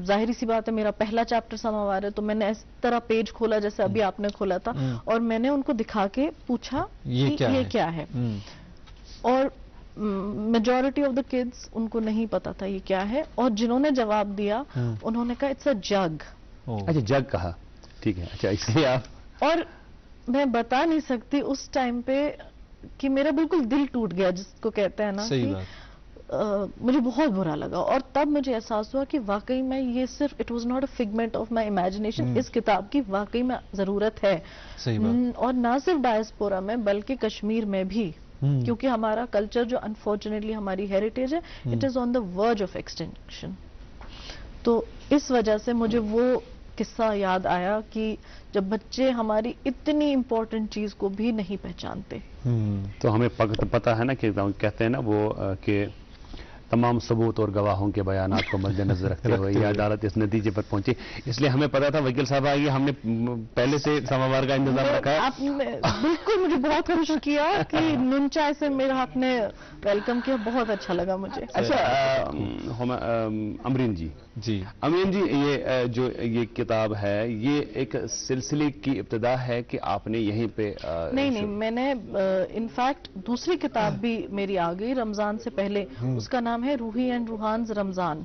S5: ظاہری سی بات ہے میرا پہلا چیپٹر سماوار ہے, تو میں نے اس طرح پیج کھولا جیسے ابھی آپ نے کھولا تھا, اور میں نے ان کو دکھا کے پوچھا کہ یہ کیا ہے. اور میجورٹی آف دا کڈس ان کو نہیں پتا تھا یہ کیا ہے, اور جنہوں نے جواب دیا انہوں نے کہا اٹس اے جگ.
S1: اچھا جگ کہا, ٹھیک ہے. اچھا اس لیے آپ,
S5: اور میں بتا نہیں سکتی اس ٹائم پہ کہ میرا بالکل دل ٹوٹ گیا, جس کو کہتے ہیں نا, مجھے بہت برا لگا. اور تب مجھے احساس ہوا کہ واقعی میں یہ صرف it was not a figment of my imagination, اس کتاب کی واقعی میں ضرورت ہے. اور نہ صرف ڈائسپورا میں بلکہ کشمیر میں بھی, کیونکہ ہمارا کلچر جو انفارچونیٹلی ہماری ہیریٹیج ہے, it is on the verge of extinction. تو اس وجہ سے مجھے وہ قصہ یاد آیا کہ جب بچے ہماری اتنی امپورٹنٹ چیز کو بھی نہیں پہچانتے.
S1: تو ہمیں پتہ ہے نا کہ کہتے ہیں نا وہ کہ تمام ثبوت اور گواہوں کے بیانات کو مد نظر رکھتے ہوئے یہ عدالت اس نتیجے پر پہنچی. اس لیے ہمیں پتا تھا وکیل صاحب آئیے, ہم نے پہلے سے سماوار کا انتظام رکھا ہے.
S5: آپ نے بالکل مجھے بہت خوش کیا کہ نون چائے سے میرا آپ نے ویلکم کیا, بہت اچھا لگا مجھے.
S1: اچھا امرین جی, امرین جی, یہ جو یہ کتاب ہے یہ ایک سلسلے کی ابتدا ہے کہ آپ نے یہیں پہ؟
S5: نہیں, میں نے انفیکٹ دوسری کتاب بھی میری آ گئی رمضان سے پہلے, اس کا نام ہے روحی اینڈ روحانز رمضان.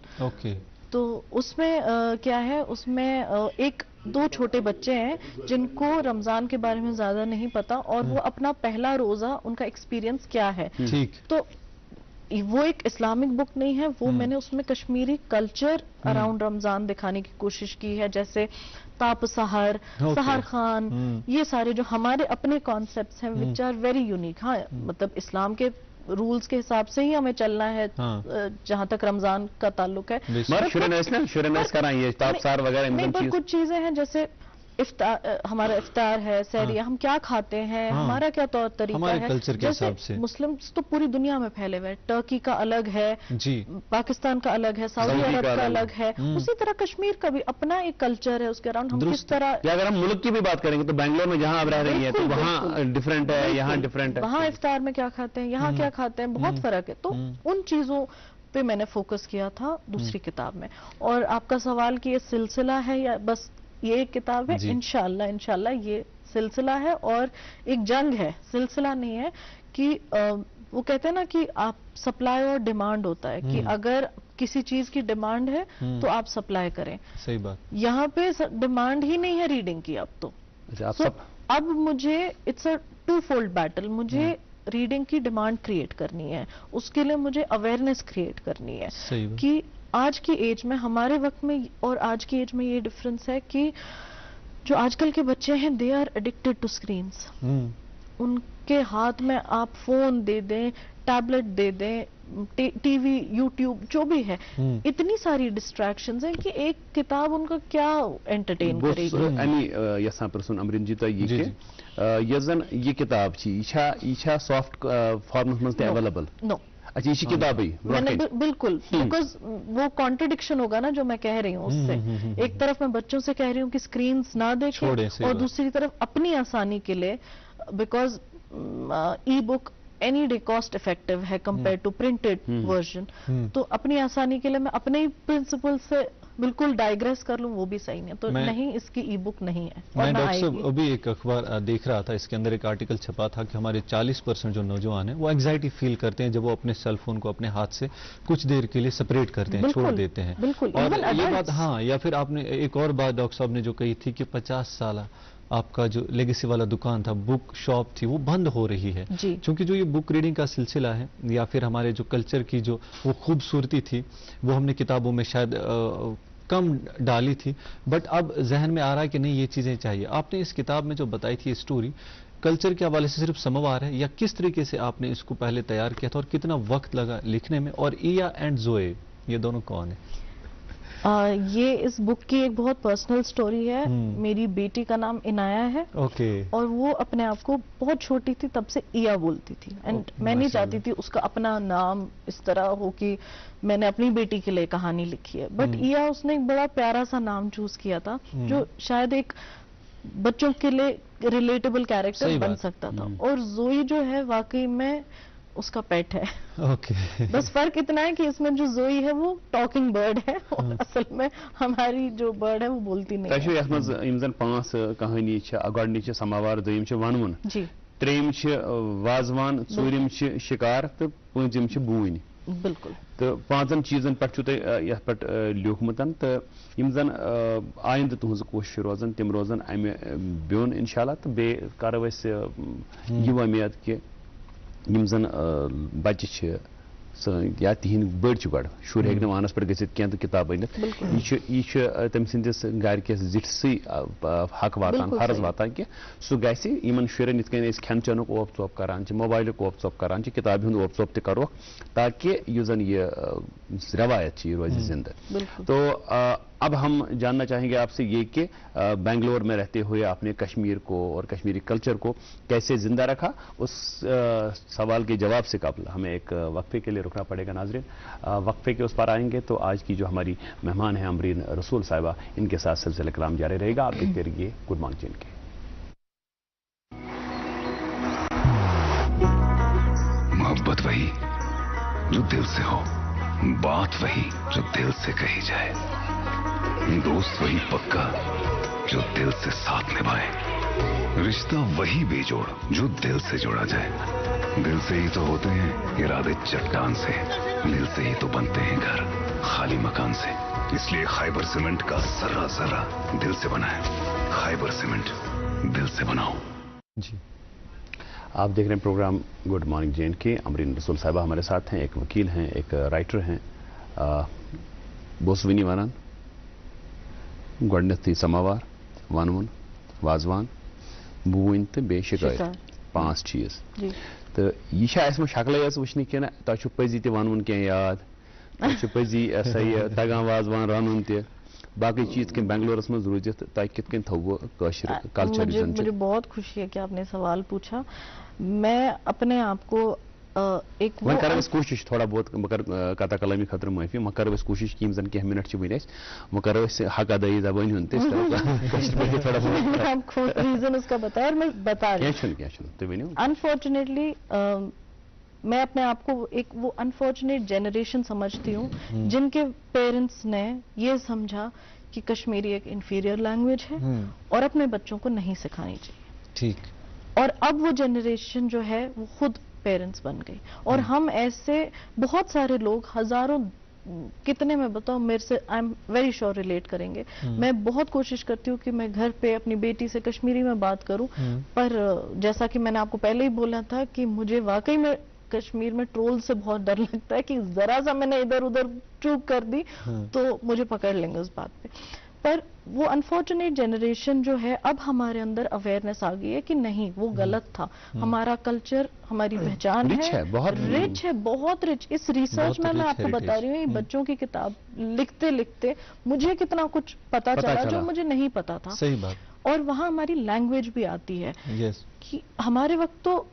S5: تو اس میں کیا ہے, اس میں ایک 2 چھوٹے بچے ہیں جن کو رمضان کے بارے میں زیادہ نہیں پتا, اور وہ اپنا پہلا روزہ ان کا ایکسپیرینس کیا ہے. تو وہ ایک اسلامک بک نہیں ہے, وہ میں نے اس میں کشمیری کلچر اراؤنڈ رمضان دکھانے کی کوشش کی ہے, جیسے تاپ سحر, سحر خان, یہ سارے جو ہمارے اپنے کانسیپٹس ہیں وچ آر ویری یونیک. ہاں مطلب اسلام کے رولز کے حساب سے ہی ہمیں چلنا ہے جہاں تک رمضان کا تعلق ہے. کچھ چیزیں ہیں جیسے ہمارا افطار ہے, سحریہ, ہم کیا کھاتے ہیں, ہمارا کیا طور طریقہ ہے. جیسے مسلمز تو پوری دنیا میں پھیلے ہوئے, ٹرکی کا الگ ہے, پاکستان کا الگ ہے, سعودی عرب کا الگ ہے, اسی طرح کشمیر کا بھی اپنا ایک کلچر ہے, اس کے اراؤنڈ ہم کس طرح.
S1: اگر ہم ملک کی بھی بات کریں گے تو بنگلور میں جہاں آپ رہ رہی ہیں تو وہاں ڈفرینٹ ہے, یہاں ڈفرینٹ ہے.
S5: وہاں افطار میں کیا کھاتے ہیں, یہاں کیا کھاتے ہیں, بہت فرق ہے. تو ان چیزوں پہ میں نے فوکس کیا تھا دوسری کتاب میں. اور آپ کا سوال کہ یہ سلسلہ ہے یا بس یہ ایک کتاب ہے, انشاءاللہ یہ سلسلہ ہے اور ایک جنگ ہے, سلسلہ نہیں ہے. کہ وہ کہتے ہیں نا کہ آپ سپلائی اور ڈیمانڈ ہوتا ہے, کہ اگر کسی چیز کی ڈیمانڈ ہے تو آپ سپلائی کریں.
S2: صحیح بات.
S5: یہاں پہ ڈیمانڈ ہی نہیں ہے ریڈنگ کی اب تو. اب مجھے اٹس اے 2-fold بیٹل, مجھے ریڈنگ کی ڈیمانڈ کریٹ کرنی ہے, اس کے لیے مجھے اویئرنیس کریٹ کرنی ہے کہ آج کی ایج میں, ہمارے وقت میں اور آج کی ایج میں یہ ڈفرنس ہے کہ جو آج کل کے بچے ہیں they are addicted to screens. ان کے ہاتھ میں آپ فون دے دیں, ٹیبلٹ دے دیں, ٹی وی, یوٹیوب, جو بھی ہے, اتنی ساری ڈسٹریکشنز ہیں کہ ایک کتاب ان کا کیا انٹرٹین کرے گی.
S1: یسان پرسن امرین جی تو یہ زن یہ کتاب چی یہ سافٹ فارمس مز اویلیبل؟
S5: نو.
S1: اچھا یہ کتاب ہی
S5: بالکل, بیکاز وہ کانٹرڈکشن ہوگا نا جو میں کہہ رہی ہوں اس سے. ایک طرف میں بچوں سے کہہ رہی ہوں کہ اسکرینز نہ دیکھیں, اور دوسری طرف اپنی آسانی کے لیے, because E book any day cost effective ہے کمپیئر ٹو پرنٹڈ ورژن. تو اپنی آسانی کے لیے میں اپنے ہی پرنسپل سے بالکل ڈائیگریس کر لوں, وہ بھی صحیح نہیں. تو نہیں, اس کی ای بک نہیں ہے.
S2: میں ڈاکٹر صاحب ابھی ایک اخبار دیکھ رہا تھا, اس کے اندر ایک آرٹیکل چھپا تھا کہ ہمارے 40% جو نوجوان ہیں وہ انگزائٹی فیل کرتے ہیں جب وہ اپنے سیل فون کو اپنے ہاتھ سے کچھ دیر کے لیے سپریٹ کرتے ہیں, چھوڑ دیتے ہیں. اور یہ بات, ہاں, یا پھر آپ نے ایک اور بات ڈاکٹر صاحب نے جو کہی تھی کہ 50 سالہ आपका जो लेगेसी वाला दुकान था, बुक शॉप थी, वो बंद हो रही है।
S5: जी।
S2: क्योंकि जो ये बुक रीडिंग का सिलसिला है या फिर हमारे जो कल्चर की जो वो खूबसूरती थी वो हमने किताबों में शायद कम डाली थी, बट अब जहन में आ रहा है कि नहीं, ये चीज़ें चाहिए। आपने इस किताब में जो बताई थी स्टोरी, कल्चर के हवाले से सिर्फ समवार है या किस तरीके से आपने इसको पहले तैयार किया था और कितना वक्त लगा लिखने में? और इया एंड जोए ये दोनों कौन है?
S5: ये इस बुक की एक बहुत पर्सनल स्टोरी है। मेरी बेटी का नाम इनाया है।
S2: ओके।
S5: और वो अपने आप को बहुत छोटी थी तब से इया बोलती थी, एंड मैं नहीं चाहती थी उसका अपना नाम इस तरह हो कि मैंने अपनी बेटी के लिए कहानी लिखी है, बट इया उसने एक बड़ा प्यारा सा नाम चूज किया था जो शायद एक बच्चों के लिए रिलेटेबल कैरेक्टर बन सकता था। और जोई जो है वाकई में उसका पेट है।
S2: ओके।
S5: बस फर्क इतना है कि इसमें जो जोई है वो टॉकिंग बर्ड है और असल में हमारी जो बर्ड है वो बोलती नहीं है।
S1: यथ मज यम जन 5 कहानी गोडनिच समावार, दोयम वनवन,
S5: जी,
S1: त्रेम वाजवान, चूरिम शिकार तो पंजिम बून।
S5: बिल्कुल।
S1: तो 5 चीजन पे पे लिखमुत तो यम जन आइंद तुज कोशिश रोजन तम रोजन अमे ब्योन इंशाल्लाह। तो बे करो ये उम्मीद कि यम जन बच्चे या तिहन बड़ गड शुर हेक वानस पे गि तो किताब अनित यह तम सिंदिस गर जिठसी हक वातान फर्ज वातान कि सह गन शुरन इत खेन चेनुक ओप चोप करान, मोबाइल ओप चोप करान, किताब हूं ओप चोप तरो ताकि यह जन यह रवायत रोज जिंदा। तो अब हम जानना चाहेंगे आपसे ये कि बेंगलोर में रहते हुए आपने कश्मीर को और कश्मीरी कल्चर को कैसे जिंदा रखा। उस सवाल के जवाब से कबल हमें एक वक्फे के लिए रुकना पड़ेगा नाजरीन। वक्फे के उस पर आएंगे तो आज की जो हमारी मेहमान हैं अमरीन रसूल साहिबा, इनके साथ सिलसिला कलाम जारी रहेगा। आप देखते रहिए गुड मॉर्निंग चैन के।
S4: मोहब्बत वही जो दिल से हो, बात वही जो दिल से कही जाए, दोस्त वही पक्का जो दिल से साथ निभाए, रिश्ता वही बेजोड़ जो दिल से जोड़ा जाए। दिल से ही तो होते हैं इरादे चट्टान से, दिल से ही तो बनते हैं घर खाली मकान से। इसलिए खैबर सीमेंट का जर्रा जर्रा दिल से बना है। खैबर सीमेंट, दिल से बनाओ।
S2: जी,
S1: आप देख रहे हैं प्रोग्राम गुड मॉर्निंग जैन के। अमरीन रसूल साहिबा हमारे साथ हैं, एक वकील हैं, एक राइटर हैं। बोसविनी वारान गोडनथ समावार, वनवन, वाजवान, बून तो बे शिकार, 5 चीज। तो यह शक्ल वुचन कि तुम पजी तवन क्या याद, तुम पजी तगान वाजवान रन त बाकी चीज के बेंगलोरस में रूजित कित थो कल्चर।
S5: मुझे बहुत खुशी है कि आपने सवाल पूछा। मैं अपने आप को एक
S1: वो कर कोशिश थोड़ा बहुत कता कलामी खतर माफी वह करो कोशिश कि जन कह मिनट वन वह करो हक अदाई जबान हूं थोड़ा
S5: आपको रीजन उसका बताया और मैं बता रही हूँ। अनफॉर्चुनेटली मैं अपने आप को एक वो अनफॉर्चुनेट जनरेशन समझती हूँ जिनके पेरेंट्स ने ये समझा कि कश्मीरी एक इंफीरियर लैंग्वेज है और अपने बच्चों को नहीं सिखानी चाहिए।
S2: ठीक।
S5: और अब वो जनरेशन जो है वो खुद पेरेंट्स बन गई और हम ऐसे बहुत सारे लोग हजारों, कितने मैं बताऊं, मेरे से I am very sure relate करेंगे। मैं बहुत कोशिश करती हूँ कि मैं घर पे अपनी बेटी से कश्मीरी में बात करूं, पर जैसा कि मैंने आपको पहले ही बोला था कि मुझे वाकई में कश्मीर में ट्रोल से बहुत डर लगता है कि जरा सा मैंने इधर उधर चूक कर दी तो मुझे पकड़ लेंगे उस बात पे। पर वो अनफॉर्चुनेट जनरेशन जो है, अब हमारे अंदर अवेयरनेस आ गई है कि नहीं, वो गलत था। हमारा कल्चर, हमारी पहचान है, बहुत रिच। इस रिसर्च में मैं आपको बता रही हूँ, बच्चों की किताब लिखते लिखते मुझे कितना कुछ पता चला जो मुझे नहीं पता था।
S2: सही बात।
S5: और वहाँ हमारी लैंग्वेज भी आती है। कि हमारे वक्त तो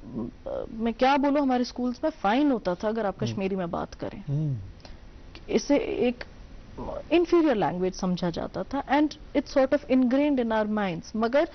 S5: मैं क्या बोलूं, हमारे स्कूल्स में फाइन होता था अगर आप कश्मीरी में बात करें। इसे एक inferior लैंग्वेज समझा जाता था and it's sort of ingrained in our minds. मगर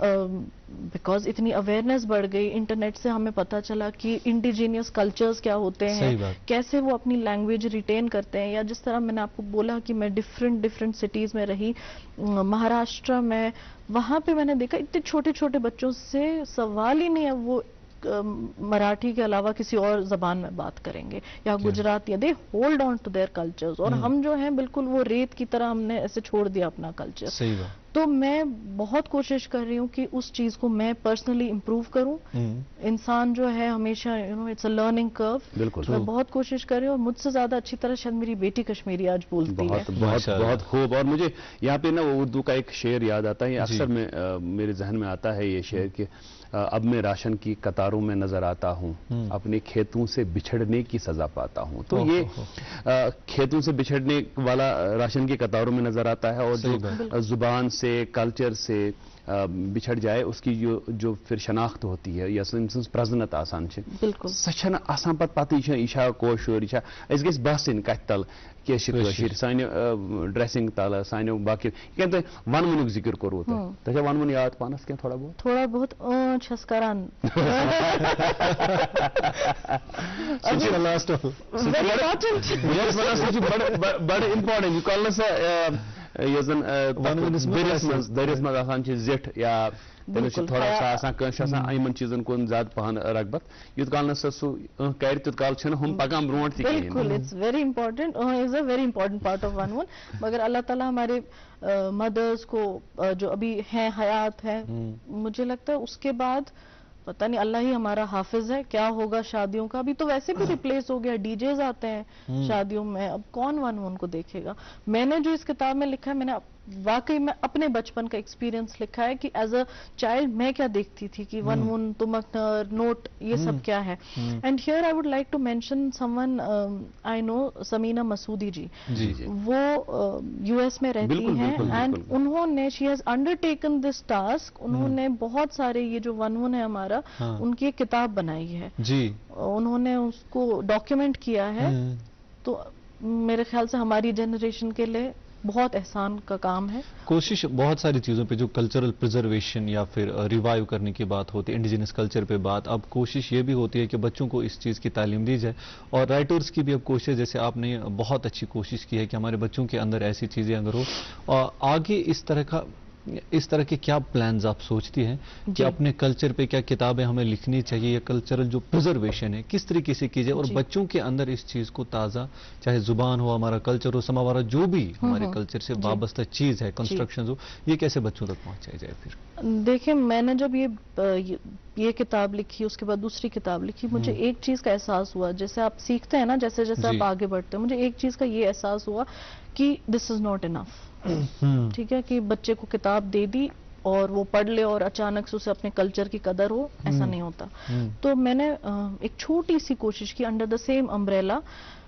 S5: बिकॉज इतनी अवेयरनेस बढ़ गई, इंटरनेट से हमें पता चला कि इंडिजीनियस कल्चर्स क्या होते हैं, कैसे वो अपनी लैंग्वेज रिटेन करते हैं। या जिस तरह मैंने आपको बोला कि मैं डिफरेंट सिटीज में रही, महाराष्ट्र में, वहां पे मैंने देखा इतने छोटे छोटे बच्चों से सवाल ही नहीं है वो मराठी के अलावा किसी और जबान में बात करेंगे या Gujarati. They hold on to their cultures और हम जो हैं बिल्कुल वो रेत की तरह हमने ऐसे छोड़ दिया अपना कल्चर।
S2: सही बात।
S5: تو میں بہت کوشش کر رہی ہوں کہ اس چیز کو میں پرسنلی امپروو کروں. انسان جو ہے ہمیشہ اٹس اے لرننگ کرو.
S1: بالکل
S5: میں بہت کوشش کر رہی ہوں, اور مجھ سے زیادہ اچھی طرح شاید میری بیٹی کشمیری آج بولتی ہے.
S1: بہت خوب. اور مجھے یہاں پہ نا وہ اردو کا ایک شعر یاد آتا ہے, اکثر میرے ذہن میں آتا ہے یہ شعر کہ اب میں راشن کی قطاروں میں نظر آتا ہوں, اپنے کھیتوں سے بچھڑنے کی سزا پاتا ہوں. تو یہ کھیتوں سے بچھڑنے والا راشن کی قطاروں میں نظر آتا ہے, اور جو زبان سے کلچر سے بچھڑ جائے اس کی جو پھر شناخت ہوتی ہے یا پرزنت آسان
S5: بالکل
S1: سہ آسان پتہ یہ کوشر یہ گھس باسن کت تل کشر سانہ ڈریسنگ تل سانو باقی ون ونک ذکر کورو تہ ون یاد پانس کی تھوڑا
S5: بہت چھس کران
S1: بڑ امپارٹنٹ کل سا یہ زن دٔرِس منٛز آسان چھِ زِٹھ یا تٔمِس چھِ تھوڑا سا آسان کٲنٛسہِ آسان یِمن چیٖزن کُن زیادٕ پہن رغبت یوٗت کال نہٕ سُہ کرِ تیوٗت کال چھِنہٕ ہُم پکان برونٛٹھ تہِ کِہیٖنۍ.
S5: بالکل it's very important, is a very important part of one. مگر اللہ تعالیٰ ہمارے مدرس کو جو ابھی ہیں حیات ہے, مجھے لگتا ہے اس کے بعد پتہ نہیں اللہ ہی ہمارا حافظ ہے, کیا ہوگا شادیوں کا. ابھی تو ویسے بھی ریپلیس ہو گیا, ڈی جےز آتے ہیں شادیوں میں, اب کون ون کو دیکھے گا. میں نے جو اس کتاب میں لکھا ہے, میں نے واقعی میں اپنے بچپن کا ایکسپیرینس لکھا ہے کہ ایز اے چائلڈ میں کیا دیکھتی تھی کہ ون تمکنر نوٹ یہ سب کیا ہے. And here I would like to mention someone I know Samina Masoodi ji, وہ یو ایس میں رہتی ہیں, اینڈ انہوں نے she has undertaken this task. انہوں نے بہت سارے یہ جو ون ہے ہمارا, ان کی ایک کتاب بنائی ہے, انہوں نے اس کو ڈاکیومنٹ کیا ہے. تو میرے خیال سے ہماری جنریشن کے لیے بہت احسان کا کام ہے.
S2: کوشش بہت ساری چیزوں پہ, جو کلچرل پرزرویشن یا پھر ریوائیو کرنے کی بات ہوتی ہے, انڈیجنس کلچر پہ بات, اب کوشش یہ بھی ہوتی ہے کہ بچوں کو اس چیز کی تعلیم دی جائے. اور رائٹرز کی بھی اب کوشش, جیسے آپ نے بہت اچھی کوشش کی ہے کہ ہمارے بچوں کے اندر ایسی چیزیں اگر ہو, اور آگے اس طرح کے کیا پلانز آپ سوچتی ہیں کہ اپنے کلچر پہ کیا کتابیں ہمیں لکھنی چاہیے, یا کلچرل جو پرزرویشن ہے کس طریقے سے کی جائے, اور بچوں کے اندر اس چیز کو تازہ, چاہے زبان ہو, ہمارا کلچر ہو, سماوارہ جو بھی ہمارے کلچر سے وابستہ چیز ہے, کنسٹرکشنز ہو, یہ کیسے بچوں تک پہنچائی جائے. پھر
S5: دیکھیں, میں نے جب یہ کتاب لکھی, اس کے بعد دوسری کتاب لکھی, مجھے ایک چیز کا احساس ہوا, جیسے آپ سیکھتے ہیں نا, جیسے جیسے آپ آگے بڑھتے ہیں, مجھے ایک چیز کا یہ احساس ہوا کہ دس از ناٹ انف. ٹھیک ہے کہ بچے کو کتاب دے دی اور وہ پڑھ لے اور اچانک سے اسے اپنے کلچر کی قدر ہو, ایسا نہیں ہوتا. تو میں نے ایک چھوٹی سی کوشش کی انڈر دا سیم امبریلا,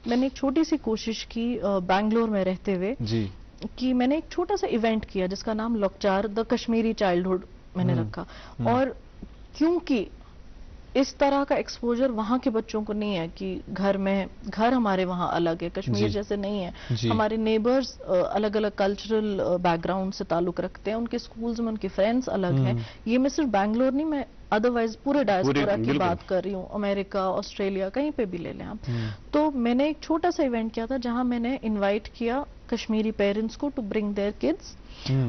S5: میں نے ایک چھوٹی سی کوشش کی بنگلور میں رہتے ہوئے, کہ میں نے ایک چھوٹا سا ایونٹ کیا جس کا نام لوکچار دا کشمیری چائلڈہڈ میں نے رکھا. اور کیونکہ اس طرح کا ایکسپوجر وہاں کے بچوں کو نہیں ہے, کہ گھر ہمارے وہاں الگ ہے, کشمیر جیسے نہیں ہے. ہمارے نیبرز الگ الگ کلچرل بیک گراؤنڈ سے تعلق رکھتے ہیں, ان کے سکولز میں ان کے فرینڈز الگ ہیں. یہ میں صرف بنگلور نہیں, میں ادروائز پورے ڈائسپورا کی بات کر رہی ہوں, امریکہ, آسٹریلیا, کہیں پہ بھی لے لیں آپ. تو میں نے ایک چھوٹا سا ایونٹ کیا تھا جہاں میں نے انوائٹ کیا کشمیری پیرنٹس کو ٹو برنگ دیئر کڈس,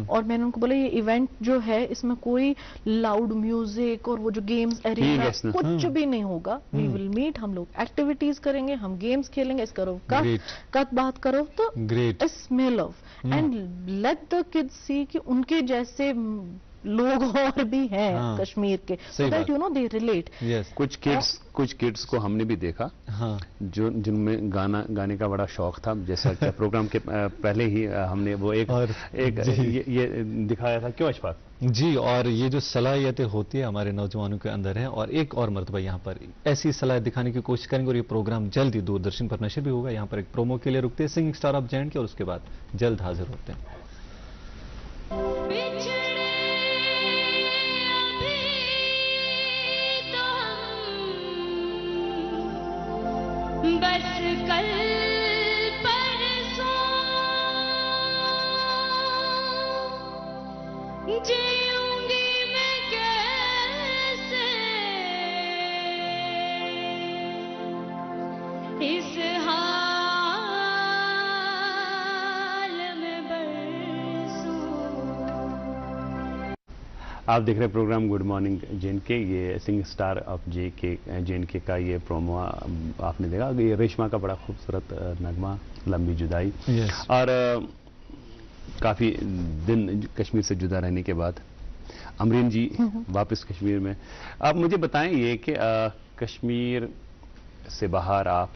S5: اور میں نے ان کو بولا یہ ایونٹ جو ہے اس میں کوئی لاؤڈ میوزک اور وہ جو گیمز ارینا کچھ بھی نہیں ہوگا. وی ول میٹ, ہم لوگ ایکٹیویٹیز کریں گے, ہم گیمز کھیلیں گے, اس کرو کت بات کرو تو اسمیل آف, and let the kids see کہ ان کے جیسے لوگ اور بھی ہیں کشمیر کے, so that you know they relate.
S1: کچھ کڈس کو ہم نے بھی دیکھا جن میں گانے کا بڑا شوق تھا, جیسا کہ پروگرام کے پہلے ہی ہم نے وہ ایک یہ دکھایا تھا. کیوں اشفاق
S2: جی, اور یہ جو صلاحیتیں ہوتی ہے ہمارے نوجوانوں کے اندر ہیں, اور ایک اور مرتبہ یہاں پر ایسی صلاحیت دکھانے کی کوشش کریں گے, اور یہ پروگرام جلد ہی دوردرشن پر نشر بھی ہوگا. یہاں پر ایک پرومو کے لیے رکتے ہیں سنگنگ اسٹار آف جینڈ کے, اور اس کے بعد جلد حاضر ہوتے ہیں.
S6: بس کل پرسوں جیوں گی میں کیسے اس حال میں برسوں.
S1: آپ دیکھ رہے ہیں پروگرام گڈ مارننگ جے کے, یہ سنگ اسٹار آف جے این کے کا یہ پرومو آپ نے دیکھا. یہ ریشما کا بڑا خوبصورت نغمہ لمبی جدائی. اور काफ़ी दिन कश्मीर से जुदा रहने के बाद अमरीन जी वापस कश्मीर में, आप मुझे बताएं ये कि कश्मीर से बाहर आप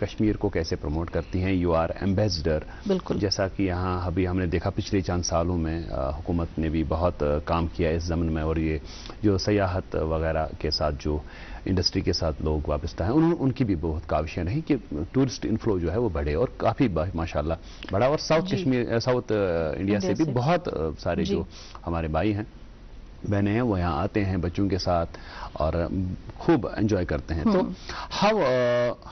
S1: कश्मीर को कैसे प्रमोट करती हैं? You are ambassador.
S5: बिल्कुल।
S1: जैसा कि यहाँ अभी हमने देखा पिछले चंद सालों में हुकूमत ने भी बहुत काम किया इस ज़मन में, और ये जो सयाहत वगैरह के साथ जो इंडस्ट्री के साथ लोग वाबस्ता हैं उनकी भी बहुत काविशें रही कि टूरिस्ट इनफ्लो जो है वो बढ़े, और काफ़ी माशाल्लाह बढ़ा। और साउथ कश्मीर, साउथ इंडिया से भी बहुत सारे जो हमारे भाई हैं बहनें हैं वो यहाँ आते हैं बच्चों के साथ और खूब एंजॉय करते हैं। तो how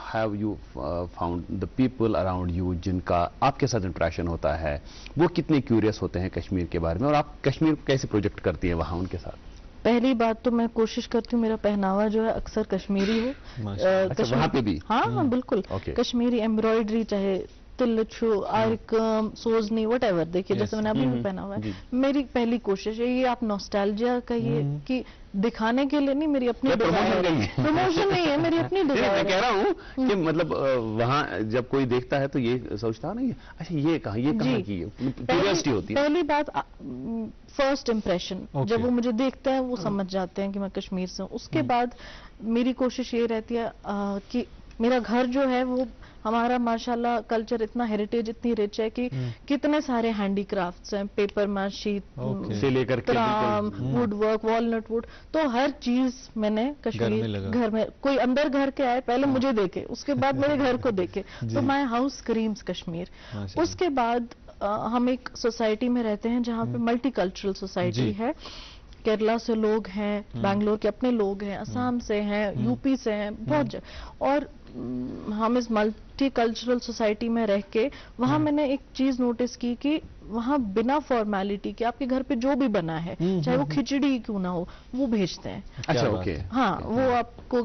S1: have you found the people around you जिनका आपके साथ इंटरेक्शन होता है, वो कितने क्यूरियस होते हैं कश्मीर के बारे में, और आप कश्मीर को कैसे प्रोजेक्ट करती हैं वहाँ उनके साथ?
S5: पहली बात तो मैं कोशिश करती हूँ मेरा पहनावा जो है अक्सर कश्मीरी हो।
S1: अच्छा, वहाँ पे भी?
S5: हाँ बिल्कुल। कश्मीरी एम्ब्रॉयडरी, चाहे तिलचू, आर्क, सोजनी, वट एवर, देखिए जैसे मैंने अभी भी पहना हुआ है। मेरी पहली कोशिश है, ये आप नॉस्टैल्जिया कहिए कि दिखाने के लिए नहीं, मेरी अपनी प्रमोशन नहीं है, मेरी अपनी डिजायर।
S1: मैं कह रहा हूँ कि मतलब वहाँ जब कोई देखता है तो ये सोचता नहीं है अच्छा ये कहाँ की क्यूरियोसिटी होती है।
S5: पहली बात फर्स्ट इम्प्रेशन, जब वो मुझे देखते हैं वो समझ जाते हैं कि मैं कश्मीर से हूँ। उसके बाद मेरी कोशिश ये रहती है कि मेरा घर जो है वो हमारा माशाल्लाह कल्चर इतना हेरिटेज इतनी रिच है कि कितने सारे हैंडीक्राफ्ट्स हैं, पेपर माशी
S1: से लेकर
S5: cram, would work, walnut would, तो हर चीज मैंने कश्मीर घर में, कोई अंदर घर के आए पहले मुझे देखे, उसके बाद मेरे घर को देखे, तो माय हाउस स्क्रीम्स कश्मीर। उसके बाद हम एक सोसाइटी में रहते हैं जहाँ पे मल्टी कल्चरल सोसाइटी है। केरला से लोग हैं, बैंगलोर के अपने लोग हैं, असम से हैं, यूपी से हैं, बहुत और हम इस मल्टी कल्चरल सोसाइटी में रह के वहाँ मैंने एक चीज नोटिस की कि वहाँ बिना फॉर्मेलिटी के आपके घर पे जो भी बना है, चाहे वो खिचड़ी क्यों ना हो, वो भेजते हैं।
S1: अच्छा, ओके।
S5: हाँ, वो आपको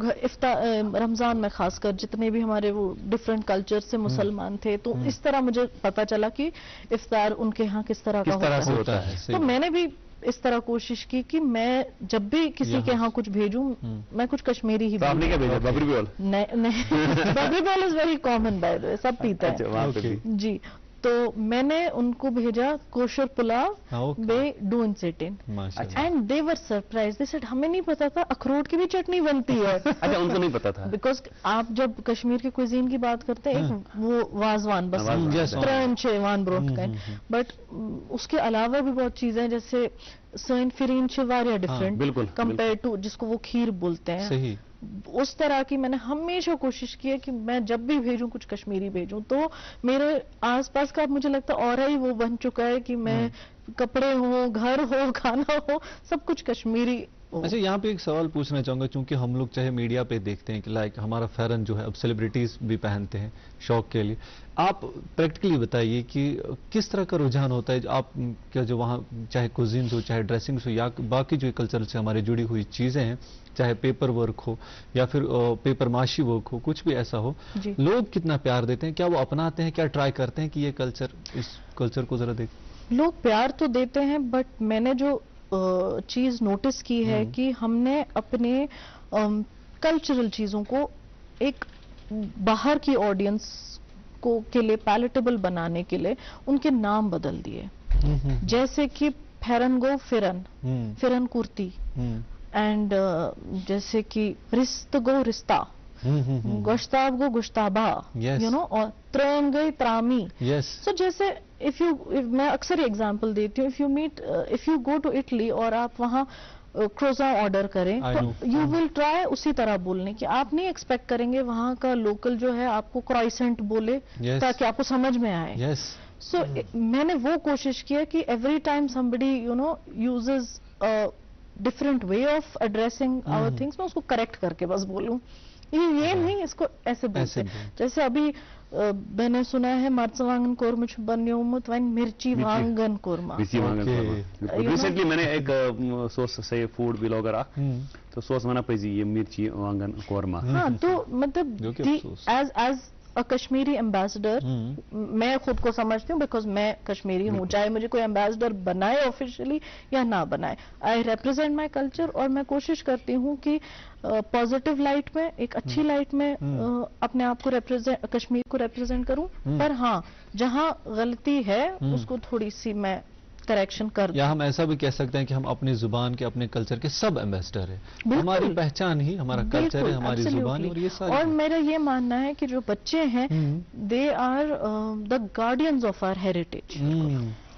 S5: रमजान में खासकर जितने भी हमारे वो डिफरेंट कल्चर से मुसलमान थे, तो इस तरह मुझे पता चला कि इफ्तार उनके यहाँ किस तरह का होता है। तो मैंने भी इस तरह कोशिश की कि मैं जब भी किसी के यहाँ कुछ भेजूं, मैं कुछ कश्मीरी ही
S1: आपने क्या भेजा? बबरी बोल?
S5: नहीं बबरी बोल is very common by the way, सब पीते हैं जी। तो मैंने उनको भेजा कोशर पुलाव बे डून सेटिन, and they were surprised, they said हमें नहीं पता था अखरोट की भी चटनी बनती है।
S1: अच्छा, उनको नहीं पता था।
S5: बिकॉज आप जब कश्मीर के क्विजीन की बात करते हैं, एक वो वाजवान बस त्रन ब्रोट का, बट उसके अलावा भी बहुत चीजें जैसे सोइन फिरीन वारिया डिफरेंट कंपेयर टू जिसको वो खीर बोलते हैं।
S2: सही।
S5: उस तरह की मैंने हमेशा कोशिश की है कि मैं जब भी भेजूं कुछ कश्मीरी भेजूं, तो मेरे आसपास का मुझे लगता है और ही वो बन चुका है कि मैं कपड़े हो, घर हो, खाना हो, सब कुछ कश्मीरी।
S2: अच्छा, यहाँ पे एक सवाल पूछना चाहूंगा, क्योंकि हम लोग चाहे मीडिया पे देखते हैं कि लाइक हमारा फैरन जो है अब सेलिब्रिटीज भी पहनते हैं शौक के लिए, आप प्रैक्टिकली बताइए कि किस तरह का रुझान होता है आप क्या जो वहाँ चाहे कुजीन्स हो, चाहे ड्रेसिंग्स हो, या बाकी जो कल्चर से हमारे जुड़ी हुई चीजें हैं, चाहे पेपर वर्क हो या फिर पेपर माशी वर्क हो, कुछ भी ऐसा हो, लोग कितना प्यार देते हैं? क्या वो अपनाते हैं, क्या ट्राई करते हैं कि ये कल्चर, इस कल्चर को जरा देख?
S5: लोग प्यार तो देते हैं, बट मैंने जो चीज नोटिस की है कि हमने अपने कल्चरल चीजों को एक बाहर की ऑडियंस को के लिए पैलेटेबल बनाने के लिए उनके नाम बदल दिए। जैसे कि फेरन गो फिरन, फिरन कुर्ती, एंड जैसे कि रिश्त गो रिश्ता, गोश्ताब गो गुश्ताबा, यू नो, और त्रैन गई त्रामी। सो जैसे मैं अक्सर एग्जांपल देती हूँ, if you go to Italy और आप वहाँ क्रोजा ऑर्डर करें तो यू विल ट्राई उसी तरह बोलने की, आप नहीं एक्सपेक्ट करेंगे वहाँ का लोकल जो है आपको क्रॉइसेंट बोले ताकि आपको समझ में आए। सो मैंने वो कोशिश किया कि every time somebody you know uses different way of addressing our things, मैं उसको करेक्ट करके बस बोलूं, ये नहीं इसको ऐसे बोलते। जैसे अभी मैंने सुना है मर्चवांगन कोरमा बन्योमुत वाइन मिर्ची वांगन कोरमा।
S1: रिसेंटली मैंने एक सोर्स से फूड ब्लॉगर तो सोर्स मना पे ये मिर्ची वांगन कोरमा।
S5: हाँ, तो मतलब एज कश्मीरी एम्बेसडर, मैं खुद को समझती हूँ बिकॉज मैं कश्मीरी हूँ, चाहे मुझे कोई एम्बेसडर बनाए ऑफिशियली या ना बनाए, आई रिप्रेजेंट माई कल्चर और मैं कोशिश करती हूँ कि पॉजिटिव लाइट में, एक अच्छी लाइट में अपने आप को रिप्रेजेंट, कश्मीर को रिप्रेजेंट करूँ, पर हाँ जहाँ गलती है उसको थोड़ी सी मैं करेक्शन कर दूं।
S2: या हम ऐसा भी कह सकते हैं कि हम अपनी जुबान के, अपने कल्चर के सब एम्बेसडर हैं। हमारी पहचान ही हमारा कल्चर है, हमारी जुबान और ये सारी।
S5: और मेरा ये मानना है कि जो बच्चे हैं they are the guardians of our heritage.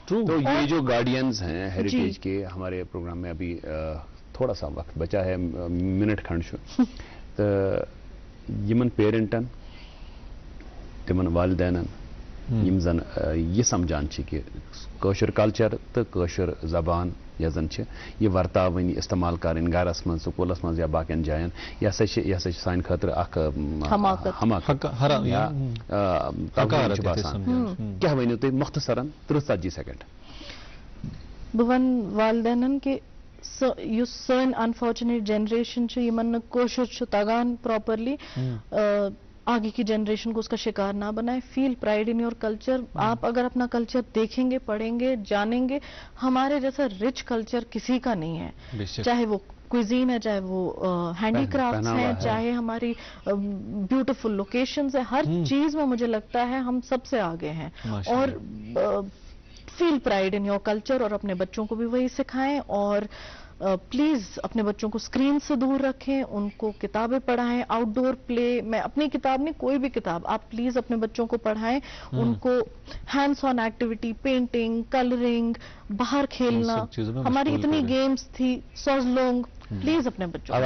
S1: तो ये जो गार्डियंस हैं हेरिटेज के, हमारे प्रोग्राम में अभी थोड़ा सा वक्त बचा है, मिनट खंड तो यमन पेरेंटन तिमन वालिदैन यम जन ये समझान कि कशर कल्चर तो कशर जबान या जन ये वर्तावनी इस्तेमाल करें घरस मन स्कूलस मन या बाकियन जायन यह सान खतर क्या वनो तुम मुख्तसरन 30 सेकंड।
S5: बह वन वालिदैन कि सन अनफॉर्चुनेट जनरेशन यमन कोशिश तगान प्रॉपरली, आगे की जनरेशन को उसका शिकार ना बनाए। Feel pride in your culture. आप अगर अपना कल्चर देखेंगे, पढ़ेंगे, जानेंगे, हमारे जैसा रिच कल्चर किसी का नहीं है, चाहे वो क्विजीन है, चाहे वो हैंडीक्राफ्ट्स हैं, चाहे हमारी ब्यूटीफुल लोकेशंस है, हर चीज में मुझे लगता है हम सबसे आगे हैं। और feel pride in your culture और अपने बच्चों को भी वही सिखाएं। और प्लीज अपने बच्चों को स्क्रीन से दूर रखें, उनको किताबें पढ़ाएं, आउटडोर प्ले, मैं अपनी किताब नहीं कोई भी किताब आप प्लीज अपने बच्चों को पढ़ाएं, उनको hands on activity, painting, colouring, बाहर खेलना, हमारी इतनी गेम्स थी, सॉजलोंग, प्लीज अपने बच्चों
S1: को।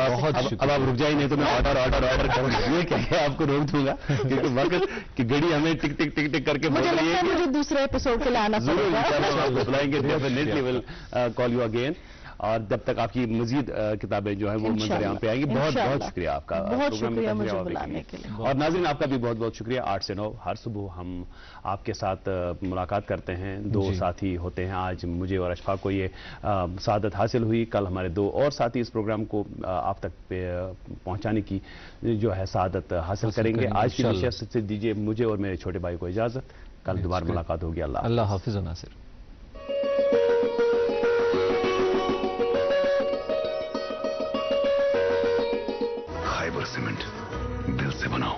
S1: अब आप रुक जाइए, नहीं तो मैं ऑर्डर करूंगा, ये क्या आपको रोक दूंगा क्योंकि वक्त की घड़ी हमें टिक टिक टिक टिक करके
S5: मुझे लगता है मुझे दूसरे एपिसोड के लिए आना पड़ेगा।
S1: बुलाएंगे, definitely will call you again. और जब तक आपकी मजीद किताबें जो है वो मंजर यहाँ पे आएंगी। बहुत बहुत शुक्रिया आपका,
S5: बहुत शुक्रिया मुझे बुलाने के लिए।
S1: और नाज़रीन आपका भी बहुत बहुत शुक्रिया। 8 से 9 हर सुबह हम आपके साथ मुलाकात करते हैं, दो साथी होते हैं। आज मुझे और अशफाक को ये सादत हासिल हुई, कल हमारे 2 और साथी इस प्रोग्राम को आप तक पहुँचाने की जो है सादत हासिल करेंगे। आज की नशिस्त से दीजिए मुझे और मेरे छोटे भाई को इजाज़त, कल दोबारा मुलाकात होगी।
S2: अल्लाह हाफिज़ नासिर।
S4: खाइबर सीमेंट दिल से बनाओ।